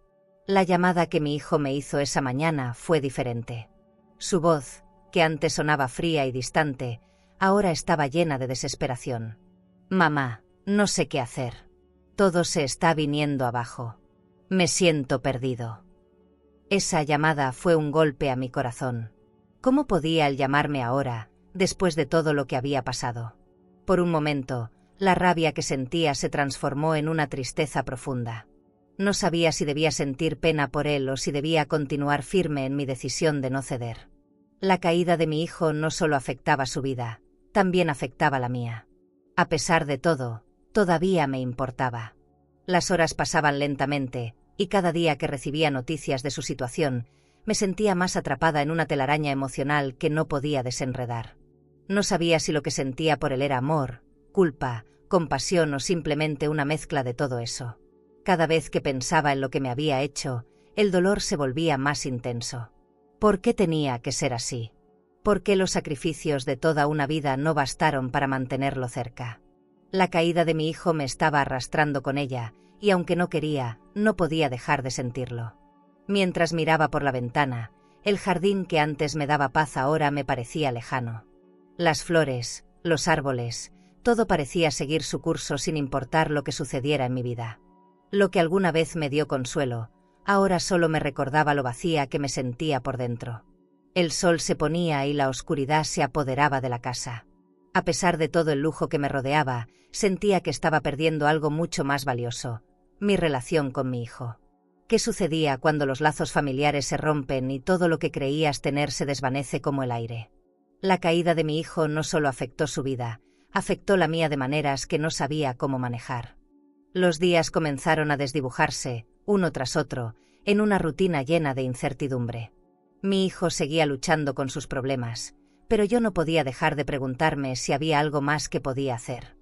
La llamada que mi hijo me hizo esa mañana fue diferente. Su voz, que antes sonaba fría y distante, ahora estaba llena de desesperación. Mamá, no sé qué hacer. Todo se está viniendo abajo. Me siento perdido. Esa llamada fue un golpe a mi corazón. ¿Cómo podía él llamarme ahora, después de todo lo que había pasado? Por un momento, la rabia que sentía se transformó en una tristeza profunda. No sabía si debía sentir pena por él o si debía continuar firme en mi decisión de no ceder. La caída de mi hijo no solo afectaba su vida, también afectaba la mía. A pesar de todo, todavía me importaba. Las horas pasaban lentamente, y cada día que recibía noticias de su situación, me sentía más atrapada en una telaraña emocional que no podía desenredar. No sabía si lo que sentía por él era amor, culpa, compasión o simplemente una mezcla de todo eso. Cada vez que pensaba en lo que me había hecho, el dolor se volvía más intenso. ¿Por qué tenía que ser así? ¿Por qué los sacrificios de toda una vida no bastaron para mantenerlo cerca? La caída de mi hijo me estaba arrastrando con ella, y aunque no quería, no podía dejar de sentirlo. Mientras miraba por la ventana, el jardín que antes me daba paz ahora me parecía lejano. Las flores, los árboles, todo parecía seguir su curso sin importar lo que sucediera en mi vida. Lo que alguna vez me dio consuelo, ahora solo me recordaba lo vacía que me sentía por dentro. El sol se ponía y la oscuridad se apoderaba de la casa. A pesar de todo el lujo que me rodeaba, sentía que estaba perdiendo algo mucho más valioso: mi relación con mi hijo. ¿Qué sucedía cuando los lazos familiares se rompen y todo lo que creías tener se desvanece como el aire? La caída de mi hijo no solo afectó su vida, afectó la mía de maneras que no sabía cómo manejar. Los días comenzaron a desdibujarse, uno tras otro, en una rutina llena de incertidumbre. Mi hijo seguía luchando con sus problemas, pero yo no podía dejar de preguntarme si había algo más que podía hacer.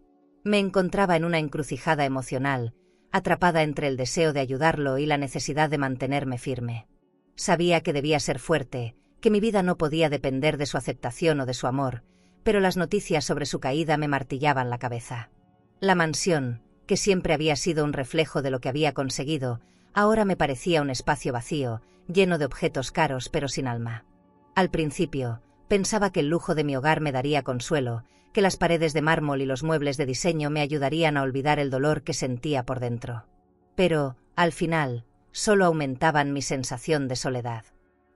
Me encontraba en una encrucijada emocional, atrapada entre el deseo de ayudarlo y la necesidad de mantenerme firme. Sabía que debía ser fuerte, que mi vida no podía depender de su aceptación o de su amor, pero las noticias sobre su caída me martillaban la cabeza. La mansión, que siempre había sido un reflejo de lo que había conseguido, ahora me parecía un espacio vacío, lleno de objetos caros pero sin alma. Al principio, pensaba que el lujo de mi hogar me daría consuelo, que las paredes de mármol y los muebles de diseño me ayudarían a olvidar el dolor que sentía por dentro. Pero, al final, solo aumentaban mi sensación de soledad.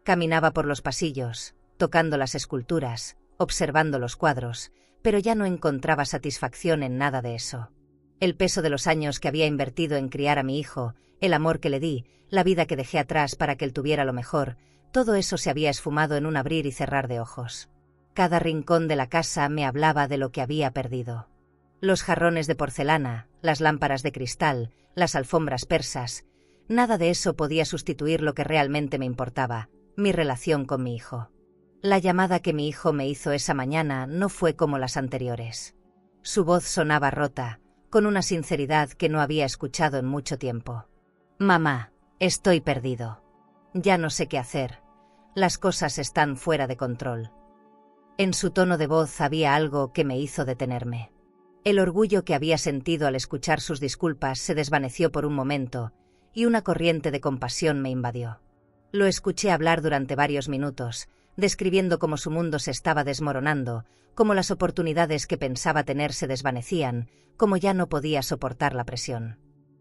Caminaba por los pasillos, tocando las esculturas, observando los cuadros, pero ya no encontraba satisfacción en nada de eso. El peso de los años que había invertido en criar a mi hijo, el amor que le di, la vida que dejé atrás para que él tuviera lo mejor, todo eso se había esfumado en un abrir y cerrar de ojos. Cada rincón de la casa me hablaba de lo que había perdido. Los jarrones de porcelana, las lámparas de cristal, las alfombras persas, nada de eso podía sustituir lo que realmente me importaba: mi relación con mi hijo. La llamada que mi hijo me hizo esa mañana no fue como las anteriores. Su voz sonaba rota, con una sinceridad que no había escuchado en mucho tiempo. «Mamá, estoy perdido. Ya no sé qué hacer. Las cosas están fuera de control». En su tono de voz había algo que me hizo detenerme. El orgullo que había sentido al escuchar sus disculpas se desvaneció por un momento, y una corriente de compasión me invadió. Lo escuché hablar durante varios minutos, describiendo cómo su mundo se estaba desmoronando, cómo las oportunidades que pensaba tener se desvanecían, cómo ya no podía soportar la presión.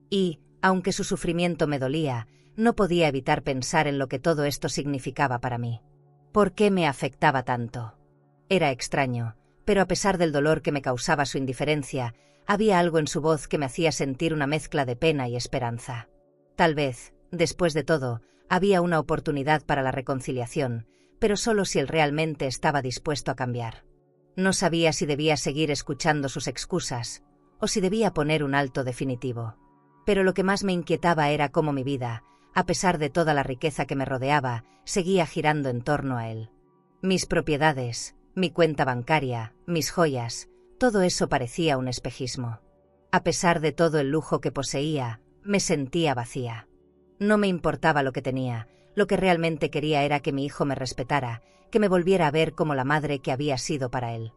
Y, aunque su sufrimiento me dolía, no podía evitar pensar en lo que todo esto significaba para mí. ¿Por qué me afectaba tanto? Era extraño, pero a pesar del dolor que me causaba su indiferencia, había algo en su voz que me hacía sentir una mezcla de pena y esperanza. Tal vez, después de todo, había una oportunidad para la reconciliación, pero solo si él realmente estaba dispuesto a cambiar. No sabía si debía seguir escuchando sus excusas, o si debía poner un alto definitivo. Pero lo que más me inquietaba era cómo mi vida, a pesar de toda la riqueza que me rodeaba, seguía girando en torno a él. Mis propiedades, mi cuenta bancaria, mis joyas, todo eso parecía un espejismo. A pesar de todo el lujo que poseía, me sentía vacía. No me importaba lo que tenía, lo que realmente quería era que mi hijo me respetara, que me volviera a ver como la madre que había sido para él.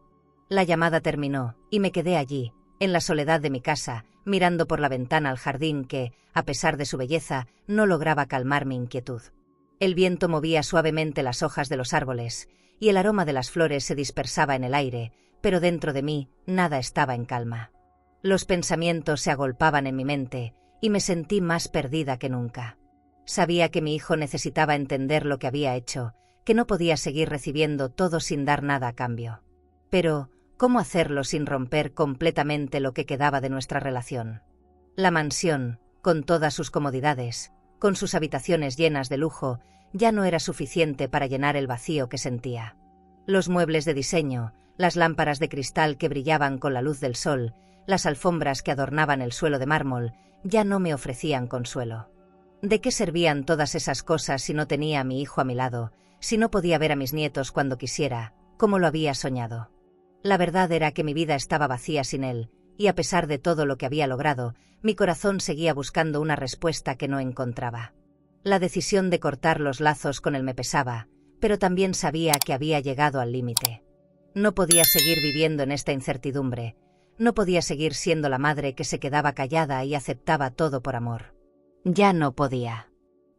La llamada terminó, y me quedé allí, en la soledad de mi casa, mirando por la ventana al jardín que, a pesar de su belleza, no lograba calmar mi inquietud. El viento movía suavemente las hojas de los árboles, y el aroma de las flores se dispersaba en el aire, pero dentro de mí nada estaba en calma. Los pensamientos se agolpaban en mi mente, y me sentí más perdida que nunca. Sabía que mi hijo necesitaba entender lo que había hecho, que no podía seguir recibiendo todo sin dar nada a cambio. Pero, ¿cómo hacerlo sin romper completamente lo que quedaba de nuestra relación? La mansión, con todas sus comodidades, con sus habitaciones llenas de lujo, ya no era suficiente para llenar el vacío que sentía. Los muebles de diseño, Las lámparas de cristal que brillaban con la luz del sol, las alfombras que adornaban el suelo de mármol, ya no me ofrecían consuelo. ¿De qué servían todas esas cosas si no tenía a mi hijo a mi lado, si no podía ver a mis nietos cuando quisiera, como lo había soñado? La verdad era que mi vida estaba vacía sin él, y a pesar de todo lo que había logrado, mi corazón seguía buscando una respuesta que no encontraba. La decisión de cortar los lazos con él me pesaba, pero también sabía que había llegado al límite. No podía seguir viviendo en esta incertidumbre, no podía seguir siendo la madre que se quedaba callada y aceptaba todo por amor. Ya no podía.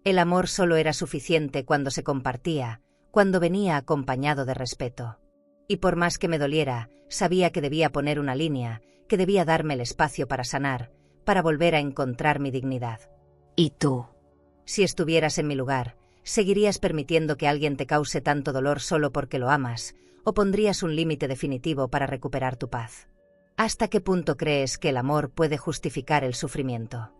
El amor solo era suficiente cuando se compartía, cuando venía acompañado de respeto. Y por más que me doliera, sabía que debía poner una línea, que debía darme el espacio para sanar, para volver a encontrar mi dignidad. ¿Y tú? Si estuvieras en mi lugar, ¿seguirías permitiendo que alguien te cause tanto dolor solo porque lo amas, o pondrías un límite definitivo para recuperar tu paz? ¿Hasta qué punto crees que el amor puede justificar el sufrimiento?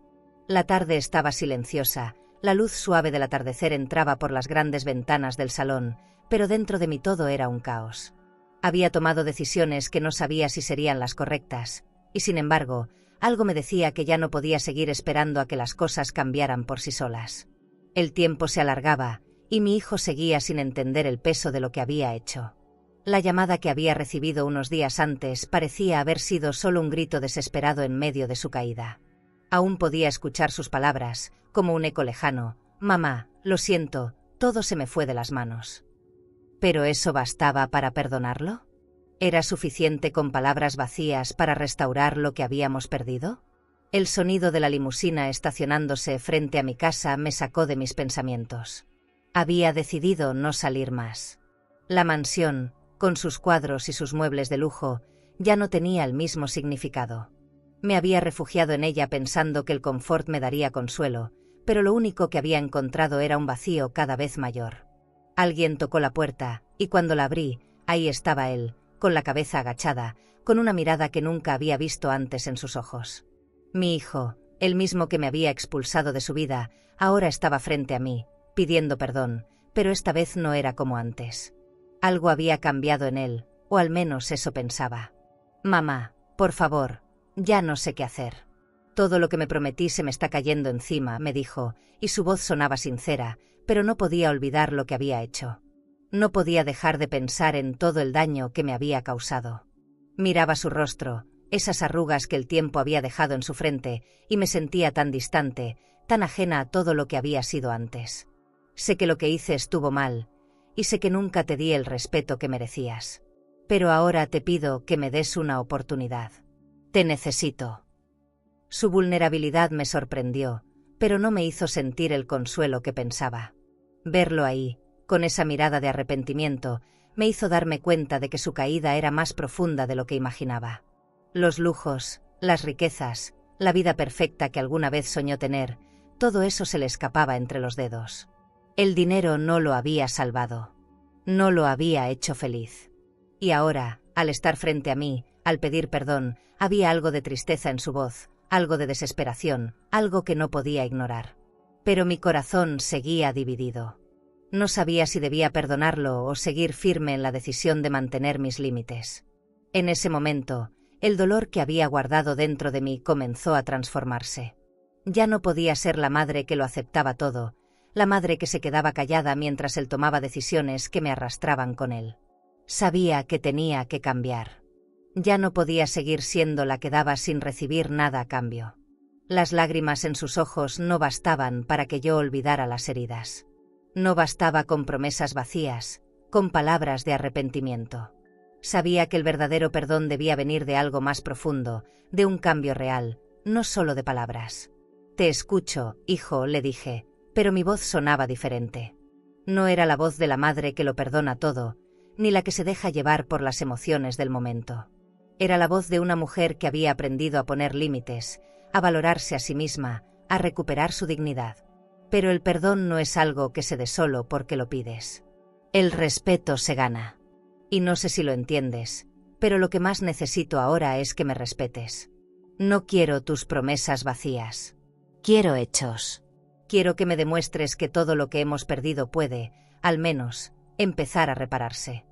La tarde estaba silenciosa, la luz suave del atardecer entraba por las grandes ventanas del salón, pero dentro de mí todo era un caos. Había tomado decisiones que no sabía si serían las correctas, y sin embargo, algo me decía que ya no podía seguir esperando a que las cosas cambiaran por sí solas. El tiempo se alargaba, y mi hijo seguía sin entender el peso de lo que había hecho. La llamada que había recibido unos días antes parecía haber sido solo un grito desesperado en medio de su caída. Aún podía escuchar sus palabras, como un eco lejano: «Mamá, lo siento, todo se me fue de las manos». ¿Pero eso bastaba para perdonarlo? ¿Era suficiente con palabras vacías para restaurar lo que habíamos perdido? El sonido de la limusina estacionándose frente a mi casa me sacó de mis pensamientos. Había decidido no salir más. La mansión, con sus cuadros y sus muebles de lujo, ya no tenía el mismo significado. Me había refugiado en ella pensando que el confort me daría consuelo, pero lo único que había encontrado era un vacío cada vez mayor. Alguien tocó la puerta, y cuando la abrí, ahí estaba él, con la cabeza agachada, con una mirada que nunca había visto antes en sus ojos. Mi hijo, el mismo que me había expulsado de su vida, ahora estaba frente a mí, pidiendo perdón, pero esta vez no era como antes. Algo había cambiado en él, o al menos eso pensaba. «Mamá, por favor, ya no sé qué hacer. Todo lo que me prometí se me está cayendo encima», me dijo, y su voz sonaba sincera, pero no podía olvidar lo que había hecho. No podía dejar de pensar en todo el daño que me había causado. Miraba su rostro, esas arrugas que el tiempo había dejado en su frente, y me sentía tan distante, tan ajena a todo lo que había sido antes. Sé que lo que hice estuvo mal, y sé que nunca te di el respeto que merecías. Pero ahora te pido que me des una oportunidad. Te necesito. Su vulnerabilidad me sorprendió, pero no me hizo sentir el consuelo que pensaba. Verlo ahí, con esa mirada de arrepentimiento, me hizo darme cuenta de que su caída era más profunda de lo que imaginaba. Los lujos, las riquezas, la vida perfecta que alguna vez soñó tener, todo eso se le escapaba entre los dedos. El dinero no lo había salvado. No lo había hecho feliz. Y ahora, al estar frente a mí, al pedir perdón, había algo de tristeza en su voz, algo de desesperación, algo que no podía ignorar. Pero mi corazón seguía dividido. No sabía si debía perdonarlo o seguir firme en la decisión de mantener mis límites. En ese momento, el dolor que había guardado dentro de mí comenzó a transformarse. Ya no podía ser la madre que lo aceptaba todo, la madre que se quedaba callada mientras él tomaba decisiones que me arrastraban con él. Sabía que tenía que cambiar. Ya no podía seguir siendo la que daba sin recibir nada a cambio. Las lágrimas en sus ojos no bastaban para que yo olvidara las heridas. No bastaba con promesas vacías, con palabras de arrepentimiento. Sabía que el verdadero perdón debía venir de algo más profundo, de un cambio real, no solo de palabras. «Te escucho, hijo», le dije, pero mi voz sonaba diferente. No era la voz de la madre que lo perdona todo, ni la que se deja llevar por las emociones del momento. Era la voz de una mujer que había aprendido a poner límites, a valorarse a sí misma, a recuperar su dignidad. Pero el perdón no es algo que se dé solo porque lo pides. El respeto se gana. Y no sé si lo entiendes, pero lo que más necesito ahora es que me respetes. No quiero tus promesas vacías. Quiero hechos. Quiero que me demuestres que todo lo que hemos perdido puede, al menos, empezar a repararse.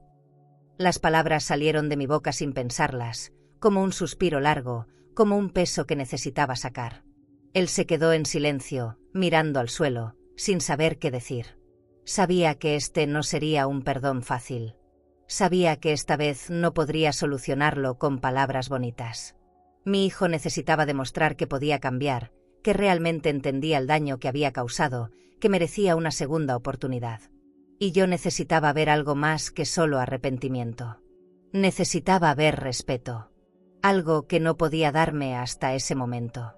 Las palabras salieron de mi boca sin pensarlas, como un suspiro largo, como un peso que necesitaba sacar. Él se quedó en silencio, mirando al suelo, sin saber qué decir. Sabía que este no sería un perdón fácil. Sabía que esta vez no podría solucionarlo con palabras bonitas. Mi hijo necesitaba demostrar que podía cambiar, que realmente entendía el daño que había causado, que merecía una segunda oportunidad. Y yo necesitaba ver algo más que solo arrepentimiento. Necesitaba ver respeto. Algo que no podía darme hasta ese momento.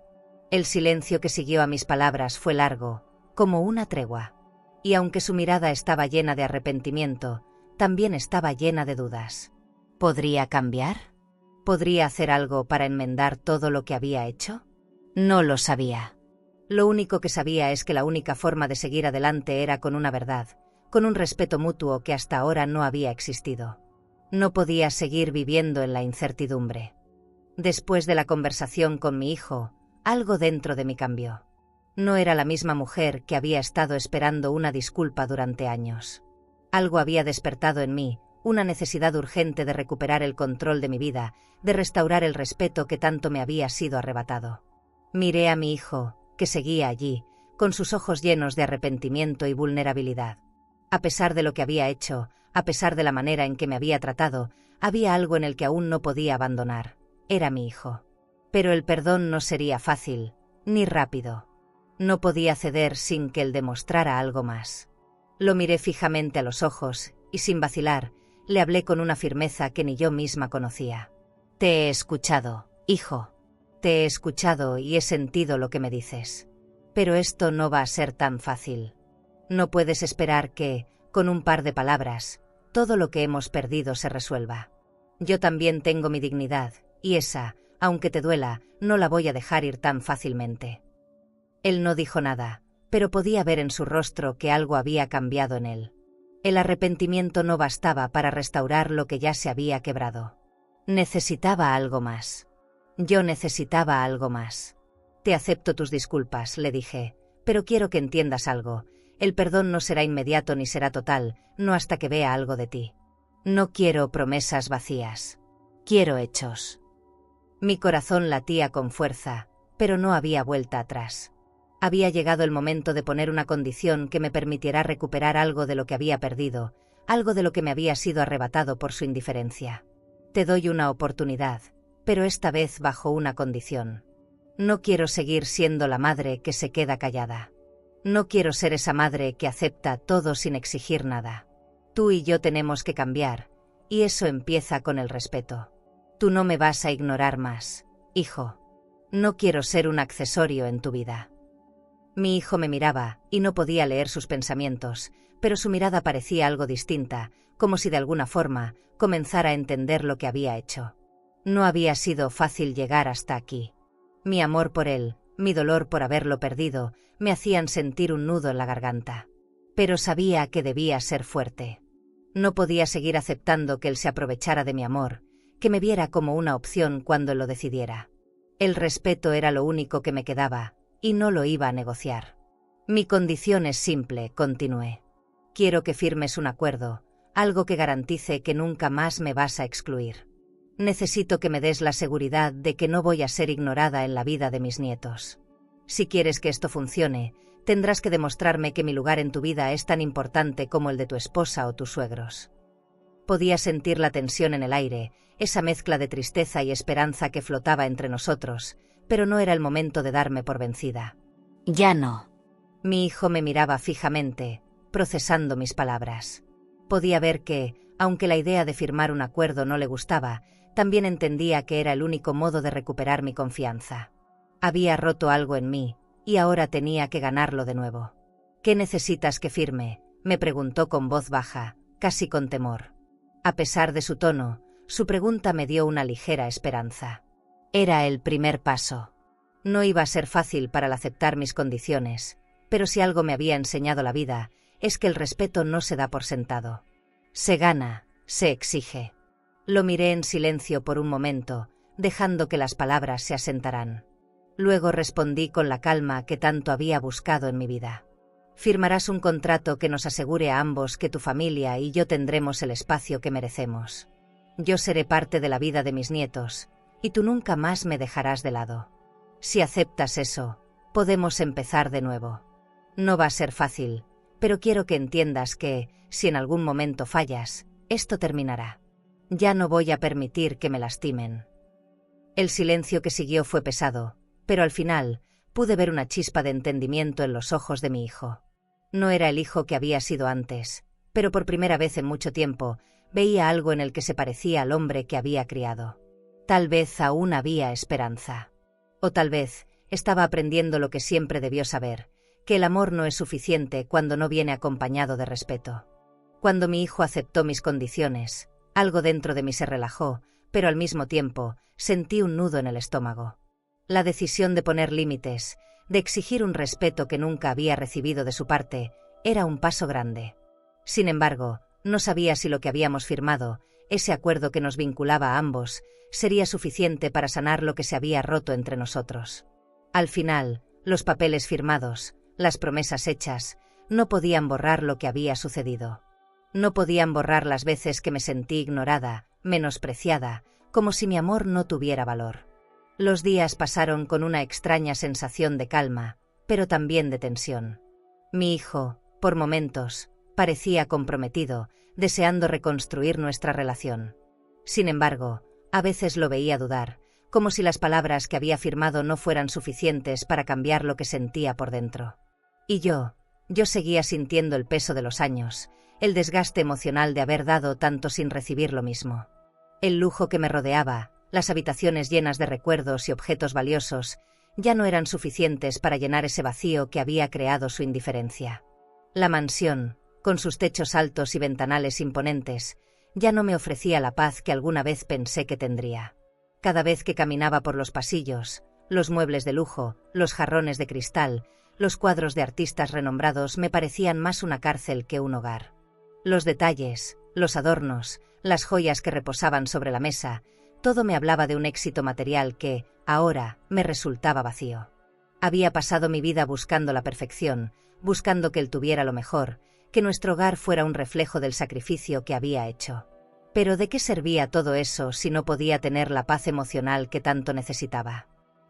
El silencio que siguió a mis palabras fue largo, como una tregua. Y aunque su mirada estaba llena de arrepentimiento, también estaba llena de dudas. ¿Podría cambiar? ¿Podría hacer algo para enmendar todo lo que había hecho? No lo sabía. Lo único que sabía es que la única forma de seguir adelante era con una verdad, con un respeto mutuo que hasta ahora no había existido. No podía seguir viviendo en la incertidumbre. Después de la conversación con mi hijo, algo dentro de mí cambió. No era la misma mujer que había estado esperando una disculpa durante años. Algo había despertado en mí, una necesidad urgente de recuperar el control de mi vida, de restaurar el respeto que tanto me había sido arrebatado. Miré a mi hijo, que seguía allí, con sus ojos llenos de arrepentimiento y vulnerabilidad. A pesar de lo que había hecho, a pesar de la manera en que me había tratado, había algo en el que aún no podía abandonar. Era mi hijo. Pero el perdón no sería fácil, ni rápido. No podía ceder sin que él demostrara algo más. Lo miré fijamente a los ojos, y sin vacilar, le hablé con una firmeza que ni yo misma conocía. Te he escuchado, hijo. Te he escuchado y he sentido lo que me dices. Pero esto no va a ser tan fácil. No puedes esperar que, con un par de palabras, todo lo que hemos perdido se resuelva. Yo también tengo mi dignidad, y esa, aunque te duela, no la voy a dejar ir tan fácilmente. Él no dijo nada, pero podía ver en su rostro que algo había cambiado en él. El arrepentimiento no bastaba para restaurar lo que ya se había quebrado. Necesitaba algo más. Yo necesitaba algo más. Te acepto tus disculpas, le dije, pero quiero que entiendas algo. El perdón no será inmediato ni será total, no hasta que vea algo de ti. No quiero promesas vacías. Quiero hechos. Mi corazón latía con fuerza, pero no había vuelta atrás. Había llegado el momento de poner una condición que me permitiera recuperar algo de lo que había perdido, algo de lo que me había sido arrebatado por su indiferencia. Te doy una oportunidad, pero esta vez bajo una condición. No quiero seguir siendo la madre que se queda callada. No quiero ser esa madre que acepta todo sin exigir nada. Tú y yo tenemos que cambiar, y eso empieza con el respeto. Tú no me vas a ignorar más, hijo. No quiero ser un accesorio en tu vida. Mi hijo me miraba, y no podía leer sus pensamientos, pero su mirada parecía algo distinta, como si de alguna forma comenzara a entender lo que había hecho. No había sido fácil llegar hasta aquí. Mi amor por él, mi dolor por haberlo perdido, me hacían sentir un nudo en la garganta. Pero sabía que debía ser fuerte. No podía seguir aceptando que él se aprovechara de mi amor, que me viera como una opción cuando lo decidiera. El respeto era lo único que me quedaba, y no lo iba a negociar. Mi condición es simple, continué. Quiero que firmes un acuerdo, algo que garantice que nunca más me vas a excluir. Necesito que me des la seguridad de que no voy a ser ignorada en la vida de mis nietos. Si quieres que esto funcione, tendrás que demostrarme que mi lugar en tu vida es tan importante como el de tu esposa o tus suegros. Podía sentir la tensión en el aire, esa mezcla de tristeza y esperanza que flotaba entre nosotros, pero no era el momento de darme por vencida. Ya no. Mi hijo me miraba fijamente, procesando mis palabras. Podía ver que, aunque la idea de firmar un acuerdo no le gustaba, también entendía que era el único modo de recuperar mi confianza. Había roto algo en mí, y ahora tenía que ganarlo de nuevo. ¿Qué necesitas que firme?, me preguntó con voz baja, casi con temor. A pesar de su tono, su pregunta me dio una ligera esperanza. Era el primer paso. No iba a ser fácil para él aceptar mis condiciones, pero si algo me había enseñado la vida, es que el respeto no se da por sentado. Se gana, se exige. Lo miré en silencio por un momento, dejando que las palabras se asentaran. Luego respondí con la calma que tanto había buscado en mi vida. Firmarás un contrato que nos asegure a ambos que tu familia y yo tendremos el espacio que merecemos. Yo seré parte de la vida de mis nietos, y tú nunca más me dejarás de lado. Si aceptas eso, podemos empezar de nuevo. No va a ser fácil, pero quiero que entiendas que, si en algún momento fallas, esto terminará. Ya no voy a permitir que me lastimen. El silencio que siguió fue pesado, pero al final, pude ver una chispa de entendimiento en los ojos de mi hijo. No era el hijo que había sido antes, pero por primera vez en mucho tiempo, veía algo en el que se parecía al hombre que había criado. Tal vez aún había esperanza. O tal vez, estaba aprendiendo lo que siempre debió saber, que el amor no es suficiente cuando no viene acompañado de respeto. Cuando mi hijo aceptó mis condiciones, algo dentro de mí se relajó, pero al mismo tiempo, sentí un nudo en el estómago. La decisión de poner límites, de exigir un respeto que nunca había recibido de su parte, era un paso grande. Sin embargo, no sabía si lo que habíamos firmado, ese acuerdo que nos vinculaba a ambos, sería suficiente para sanar lo que se había roto entre nosotros. Al final, los papeles firmados, las promesas hechas, no podían borrar lo que había sucedido. No podían borrar las veces que me sentí ignorada, menospreciada, como si mi amor no tuviera valor. Los días pasaron con una extraña sensación de calma, pero también de tensión. Mi hijo, por momentos, parecía comprometido, deseando reconstruir nuestra relación. Sin embargo, a veces lo veía dudar, como si las palabras que había firmado no fueran suficientes para cambiar lo que sentía por dentro. Y yo seguía sintiendo el peso de los años, el desgaste emocional de haber dado tanto sin recibir lo mismo. El lujo que me rodeaba, las habitaciones llenas de recuerdos y objetos valiosos, ya no eran suficientes para llenar ese vacío que había creado su indiferencia. La mansión, con sus techos altos y ventanales imponentes, ya no me ofrecía la paz que alguna vez pensé que tendría. Cada vez que caminaba por los pasillos, los muebles de lujo, los jarrones de cristal, los cuadros de artistas renombrados me parecían más una cárcel que un hogar. Los detalles, los adornos, las joyas que reposaban sobre la mesa, todo me hablaba de un éxito material que, ahora, me resultaba vacío. Había pasado mi vida buscando la perfección, buscando que él tuviera lo mejor, que nuestro hogar fuera un reflejo del sacrificio que había hecho. Pero ¿de qué servía todo eso si no podía tener la paz emocional que tanto necesitaba?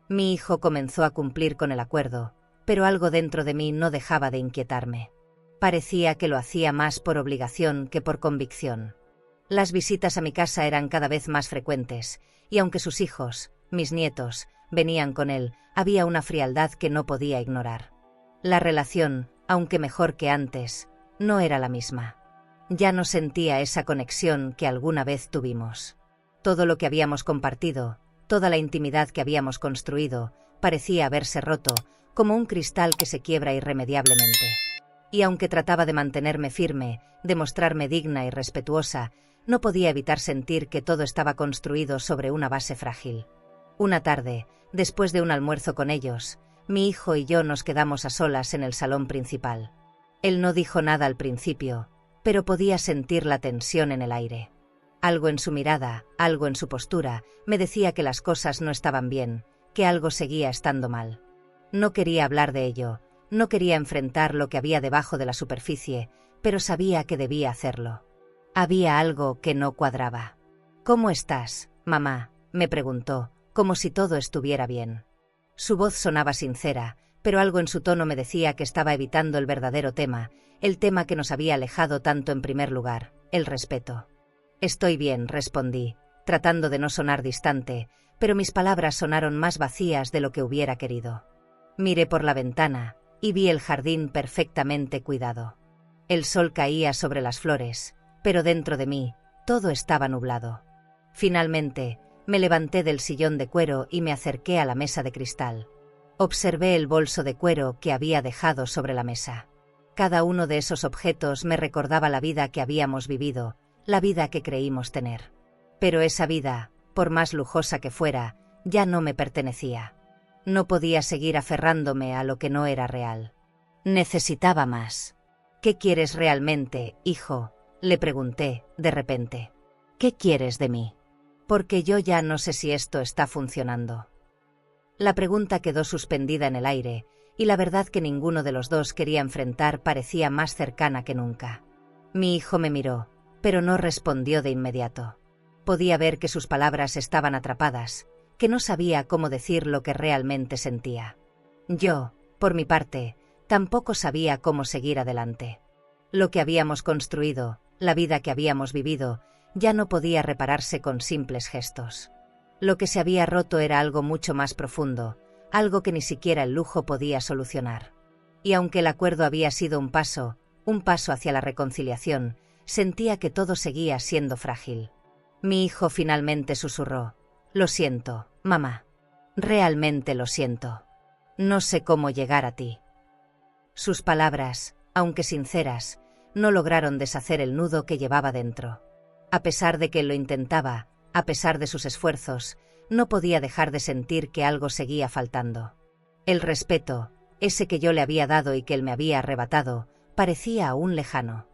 Mi hijo comenzó a cumplir con el acuerdo, pero algo dentro de mí no dejaba de inquietarme. Parecía que lo hacía más por obligación que por convicción. Las visitas a mi casa eran cada vez más frecuentes, y aunque sus hijos, mis nietos, venían con él, había una frialdad que no podía ignorar. La relación, aunque mejor que antes, no era la misma. Ya no sentía esa conexión que alguna vez tuvimos. Todo lo que habíamos compartido, toda la intimidad que habíamos construido, parecía haberse roto, como un cristal que se quiebra irremediablemente. Y aunque trataba de mantenerme firme, de mostrarme digna y respetuosa, no podía evitar sentir que todo estaba construido sobre una base frágil. Una tarde, después de un almuerzo con ellos, mi hijo y yo nos quedamos a solas en el salón principal. Él no dijo nada al principio, pero podía sentir la tensión en el aire. Algo en su mirada, algo en su postura, me decía que las cosas no estaban bien, que algo seguía estando mal. No quería hablar de ello, no quería enfrentar lo que había debajo de la superficie, pero sabía que debía hacerlo. Había algo que no cuadraba. «¿Cómo estás, mamá?», me preguntó, como si todo estuviera bien. Su voz sonaba sincera, pero algo en su tono me decía que estaba evitando el verdadero tema, el tema que nos había alejado tanto en primer lugar, el respeto. «Estoy bien», respondí, tratando de no sonar distante, pero mis palabras sonaron más vacías de lo que hubiera querido. Miré por la ventana y vi el jardín perfectamente cuidado. El sol caía sobre las flores, pero dentro de mí, todo estaba nublado. Finalmente, me levanté del sillón de cuero y me acerqué a la mesa de cristal. Observé el bolso de cuero que había dejado sobre la mesa. Cada uno de esos objetos me recordaba la vida que habíamos vivido, la vida que creímos tener. Pero esa vida, por más lujosa que fuera, ya no me pertenecía. No podía seguir aferrándome a lo que no era real. Necesitaba más. «¿Qué quieres realmente, hijo?», le pregunté, de repente. «¿Qué quieres de mí? Porque yo ya no sé si esto está funcionando». La pregunta quedó suspendida en el aire, y la verdad que ninguno de los dos quería enfrentar parecía más cercana que nunca. Mi hijo me miró, pero no respondió de inmediato. Podía ver que sus palabras estaban atrapadas, que no sabía cómo decir lo que realmente sentía. Yo, por mi parte, tampoco sabía cómo seguir adelante. Lo que habíamos construido, la vida que habíamos vivido, ya no podía repararse con simples gestos. Lo que se había roto era algo mucho más profundo, algo que ni siquiera el lujo podía solucionar. Y aunque el acuerdo había sido un paso hacia la reconciliación, sentía que todo seguía siendo frágil. Mi hijo finalmente susurró: «Lo siento, mamá. Realmente lo siento. No sé cómo llegar a ti». Sus palabras, aunque sinceras, no lograron deshacer el nudo que llevaba dentro. A pesar de que él lo intentaba, a pesar de sus esfuerzos, no podía dejar de sentir que algo seguía faltando. El respeto, ese que yo le había dado y que él me había arrebatado, parecía aún lejano.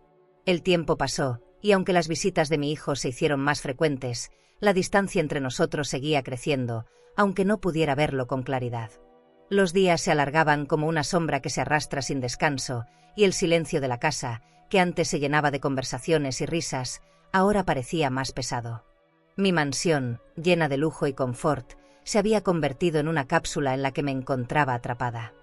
El tiempo pasó, y aunque las visitas de mi hijo se hicieron más frecuentes, la distancia entre nosotros seguía creciendo, aunque no pudiera verlo con claridad. Los días se alargaban como una sombra que se arrastra sin descanso, y el silencio de la casa, que antes se llenaba de conversaciones y risas, ahora parecía más pesado. Mi mansión, llena de lujo y confort, se había convertido en una cápsula en la que me encontraba atrapada.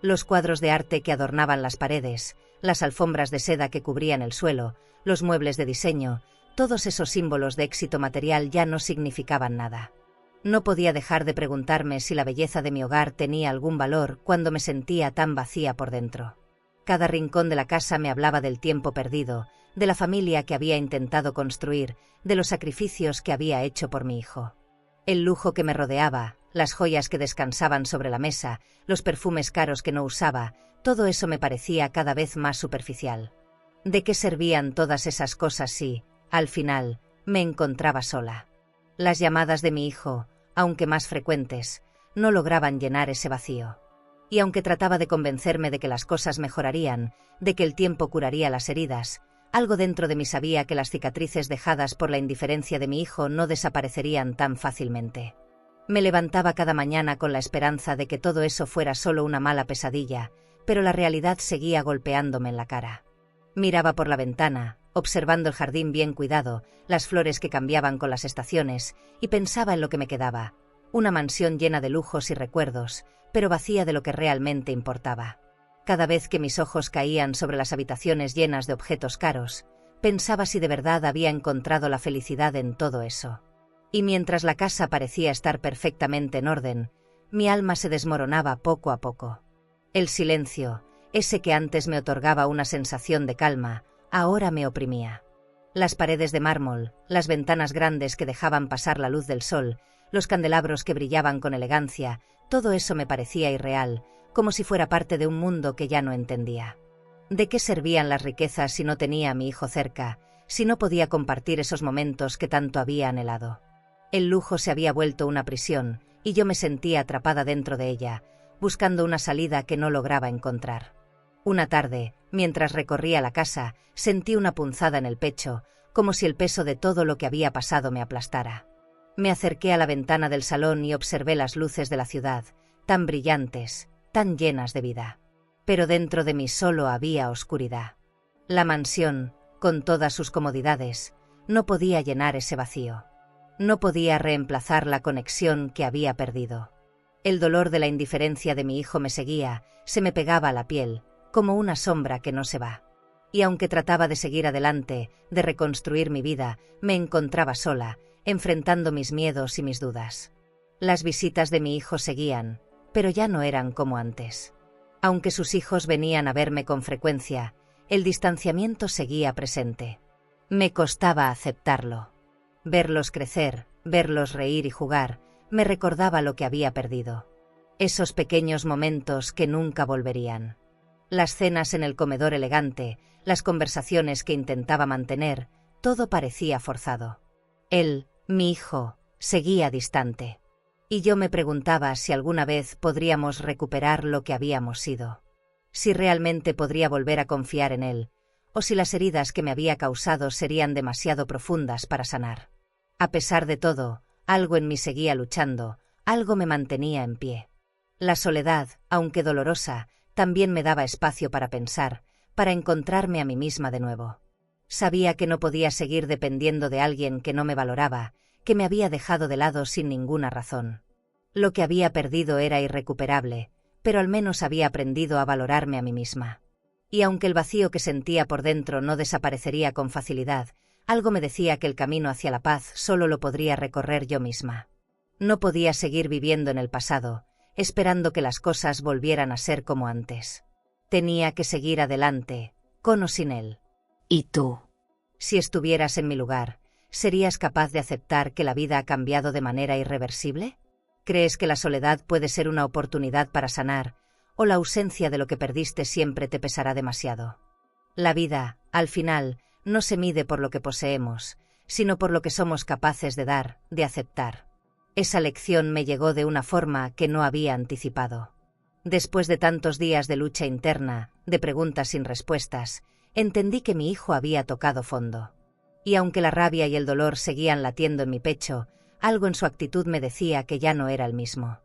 Los cuadros de arte que adornaban las paredes, las alfombras de seda que cubrían el suelo, los muebles de diseño, todos esos símbolos de éxito material ya no significaban nada. No podía dejar de preguntarme si la belleza de mi hogar tenía algún valor cuando me sentía tan vacía por dentro. Cada rincón de la casa me hablaba del tiempo perdido, de la familia que había intentado construir, de los sacrificios que había hecho por mi hijo. El lujo que me rodeaba, las joyas que descansaban sobre la mesa, los perfumes caros que no usaba, todo eso me parecía cada vez más superficial. ¿De qué servían todas esas cosas si, al final, me encontraba sola? Las llamadas de mi hijo, aunque más frecuentes, no lograban llenar ese vacío. Y aunque trataba de convencerme de que las cosas mejorarían, de que el tiempo curaría las heridas, algo dentro de mí sabía que las cicatrices dejadas por la indiferencia de mi hijo no desaparecerían tan fácilmente. Me levantaba cada mañana con la esperanza de que todo eso fuera solo una mala pesadilla, pero la realidad seguía golpeándome en la cara. Miraba por la ventana, observando el jardín bien cuidado, las flores que cambiaban con las estaciones, y pensaba en lo que me quedaba: una mansión llena de lujos y recuerdos, pero vacía de lo que realmente importaba. Cada vez que mis ojos caían sobre las habitaciones llenas de objetos caros, pensaba si de verdad había encontrado la felicidad en todo eso. Y mientras la casa parecía estar perfectamente en orden, mi alma se desmoronaba poco a poco. El silencio, ese que antes me otorgaba una sensación de calma, ahora me oprimía. Las paredes de mármol, las ventanas grandes que dejaban pasar la luz del sol, los candelabros que brillaban con elegancia, todo eso me parecía irreal, como si fuera parte de un mundo que ya no entendía. ¿De qué servían las riquezas si no tenía a mi hijo cerca, si no podía compartir esos momentos que tanto había anhelado? El lujo se había vuelto una prisión, y yo me sentía atrapada dentro de ella, buscando una salida que no lograba encontrar. Una tarde, mientras recorría la casa, sentí una punzada en el pecho, como si el peso de todo lo que había pasado me aplastara. Me acerqué a la ventana del salón y observé las luces de la ciudad, tan brillantes, tan llenas de vida. Pero dentro de mí solo había oscuridad. La mansión, con todas sus comodidades, no podía llenar ese vacío. No podía reemplazar la conexión que había perdido. El dolor de la indiferencia de mi hijo me seguía, se me pegaba a la piel, como una sombra que no se va. Y aunque trataba de seguir adelante, de reconstruir mi vida, me encontraba sola, enfrentando mis miedos y mis dudas. Las visitas de mi hijo seguían, pero ya no eran como antes. Aunque sus hijos venían a verme con frecuencia, el distanciamiento seguía presente. Me costaba aceptarlo. Verlos crecer, verlos reír y jugar, me recordaba lo que había perdido. Esos pequeños momentos que nunca volverían. Las cenas en el comedor elegante, las conversaciones que intentaba mantener, todo parecía forzado. Él, mi hijo, seguía distante. Y yo me preguntaba si alguna vez podríamos recuperar lo que habíamos sido. Si realmente podría volver a confiar en él, o si las heridas que me había causado serían demasiado profundas para sanar. A pesar de todo, algo en mí seguía luchando, algo me mantenía en pie. La soledad, aunque dolorosa, también me daba espacio para pensar, para encontrarme a mí misma de nuevo. Sabía que no podía seguir dependiendo de alguien que no me valoraba, que me había dejado de lado sin ninguna razón. Lo que había perdido era irrecuperable, pero al menos había aprendido a valorarme a mí misma. Y aunque el vacío que sentía por dentro no desaparecería con facilidad, algo me decía que el camino hacia la paz solo lo podría recorrer yo misma. No podía seguir viviendo en el pasado, esperando que las cosas volvieran a ser como antes. Tenía que seguir adelante, con o sin él. ¿Y tú? Si estuvieras en mi lugar, ¿serías capaz de aceptar que la vida ha cambiado de manera irreversible? ¿Crees que la soledad puede ser una oportunidad para sanar, o la ausencia de lo que perdiste siempre te pesará demasiado? La vida, al final, no se mide por lo que poseemos, sino por lo que somos capaces de dar, de aceptar. Esa lección me llegó de una forma que no había anticipado. Después de tantos días de lucha interna, de preguntas sin respuestas, entendí que mi hijo había tocado fondo. Y aunque la rabia y el dolor seguían latiendo en mi pecho, algo en su actitud me decía que ya no era el mismo.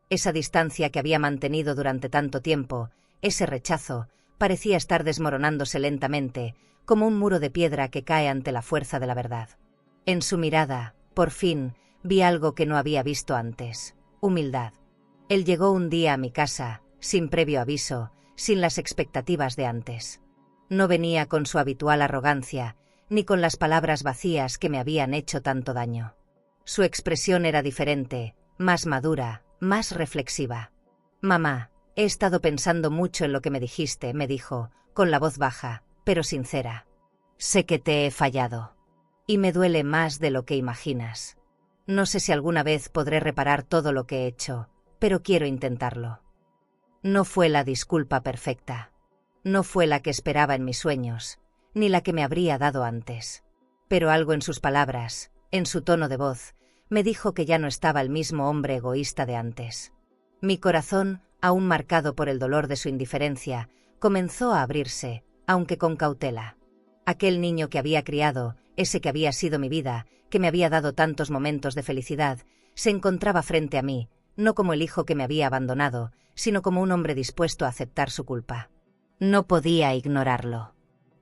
Esa distancia que había mantenido durante tanto tiempo, ese rechazo, parecía estar desmoronándose lentamente, como un muro de piedra que cae ante la fuerza de la verdad. En su mirada, por fin, vi algo que no había visto antes: humildad. Él llegó un día a mi casa, sin previo aviso, sin las expectativas de antes. No venía con su habitual arrogancia, ni con las palabras vacías que me habían hecho tanto daño. Su expresión era diferente, más madura, más reflexiva. «Mamá, he estado pensando mucho en lo que me dijiste», me dijo, con la voz baja, pero sincera. «Sé que te he fallado. Y me duele más de lo que imaginas. No sé si alguna vez podré reparar todo lo que he hecho, pero quiero intentarlo». No fue la disculpa perfecta. No fue la que esperaba en mis sueños, ni la que me habría dado antes. Pero algo en sus palabras, en su tono de voz, me dijo que ya no estaba el mismo hombre egoísta de antes. Mi corazón, aún marcado por el dolor de su indiferencia, comenzó a abrirse, aunque con cautela. Aquel niño que había criado, ese que había sido mi vida, que me había dado tantos momentos de felicidad, se encontraba frente a mí, no como el hijo que me había abandonado, sino como un hombre dispuesto a aceptar su culpa. No podía ignorarlo.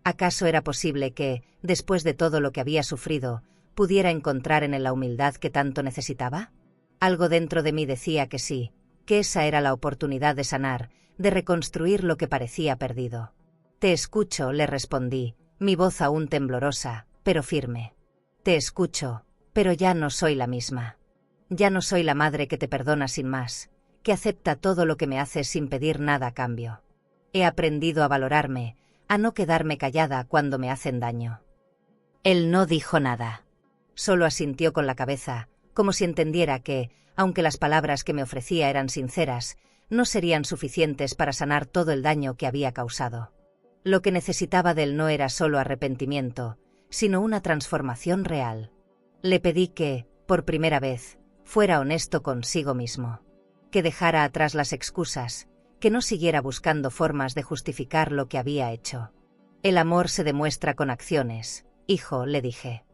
¿Acaso era posible que, después de todo lo que había sufrido, pudiera encontrar en él la humildad que tanto necesitaba? Algo dentro de mí decía que sí, que esa era la oportunidad de sanar, de reconstruir lo que parecía perdido. «Te escucho», le respondí, mi voz aún temblorosa, pero firme. «Te escucho, pero ya no soy la misma. Ya no soy la madre que te perdona sin más, que acepta todo lo que me haces sin pedir nada a cambio. He aprendido a valorarme, a no quedarme callada cuando me hacen daño». Él no dijo nada. Solo asintió con la cabeza, como si entendiera que, aunque las palabras que me ofrecía eran sinceras, no serían suficientes para sanar todo el daño que había causado. Lo que necesitaba de él no era solo arrepentimiento, sino una transformación real. Le pedí que, por primera vez, fuera honesto consigo mismo, que dejara atrás las excusas, que no siguiera buscando formas de justificar lo que había hecho. «El amor se demuestra con acciones, hijo», le dije.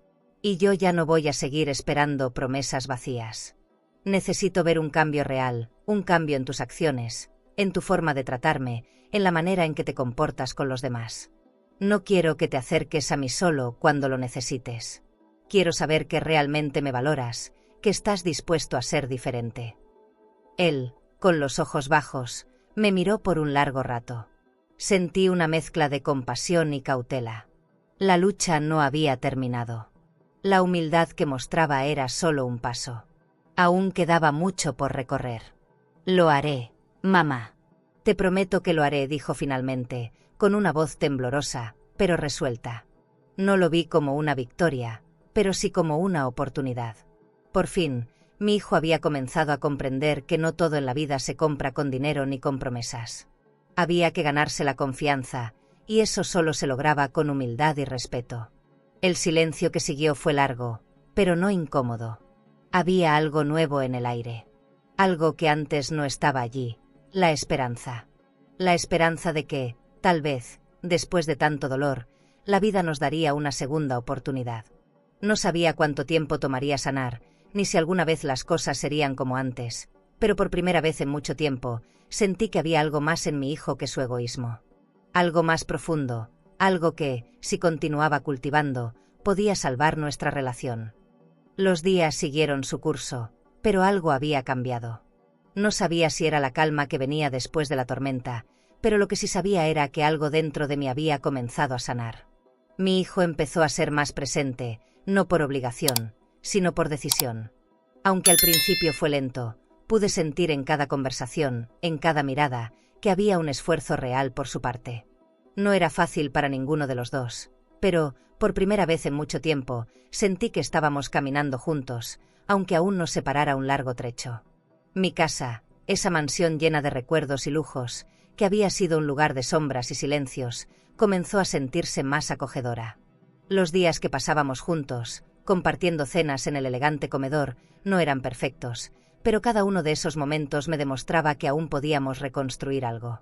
«Y yo ya no voy a seguir esperando promesas vacías. Necesito ver un cambio real, un cambio en tus acciones, en tu forma de tratarme, en la manera en que te comportas con los demás. No quiero que te acerques a mí solo cuando lo necesites. Quiero saber que realmente me valoras, que estás dispuesto a ser diferente». Él, con los ojos bajos, me miró por un largo rato. Sentí una mezcla de compasión y cautela. La lucha no había terminado. La humildad que mostraba era solo un paso. Aún quedaba mucho por recorrer. «Lo haré, mamá. Te prometo que lo haré», dijo finalmente, con una voz temblorosa, pero resuelta. No lo vi como una victoria, pero sí como una oportunidad. Por fin, mi hijo había comenzado a comprender que no todo en la vida se compra con dinero ni con promesas. Había que ganarse la confianza, y eso solo se lograba con humildad y respeto. El silencio que siguió fue largo, pero no incómodo. Había algo nuevo en el aire. Algo que antes no estaba allí: la esperanza. La esperanza de que, tal vez, después de tanto dolor, la vida nos daría una segunda oportunidad. No sabía cuánto tiempo tomaría sanar, ni si alguna vez las cosas serían como antes, pero por primera vez en mucho tiempo, sentí que había algo más en mi hijo que su egoísmo. Algo más profundo, algo que, si continuaba cultivando, podía salvar nuestra relación. Los días siguieron su curso, pero algo había cambiado. No sabía si era la calma que venía después de la tormenta, pero lo que sí sabía era que algo dentro de mí había comenzado a sanar. Mi hijo empezó a ser más presente, no por obligación, sino por decisión. Aunque al principio fue lento, pude sentir en cada conversación, en cada mirada, que había un esfuerzo real por su parte. No era fácil para ninguno de los dos, pero, por primera vez en mucho tiempo, sentí que estábamos caminando juntos, aunque aún nos separara un largo trecho. Mi casa, esa mansión llena de recuerdos y lujos, que había sido un lugar de sombras y silencios, comenzó a sentirse más acogedora. Los días que pasábamos juntos, compartiendo cenas en el elegante comedor, no eran perfectos, pero cada uno de esos momentos me demostraba que aún podíamos reconstruir algo.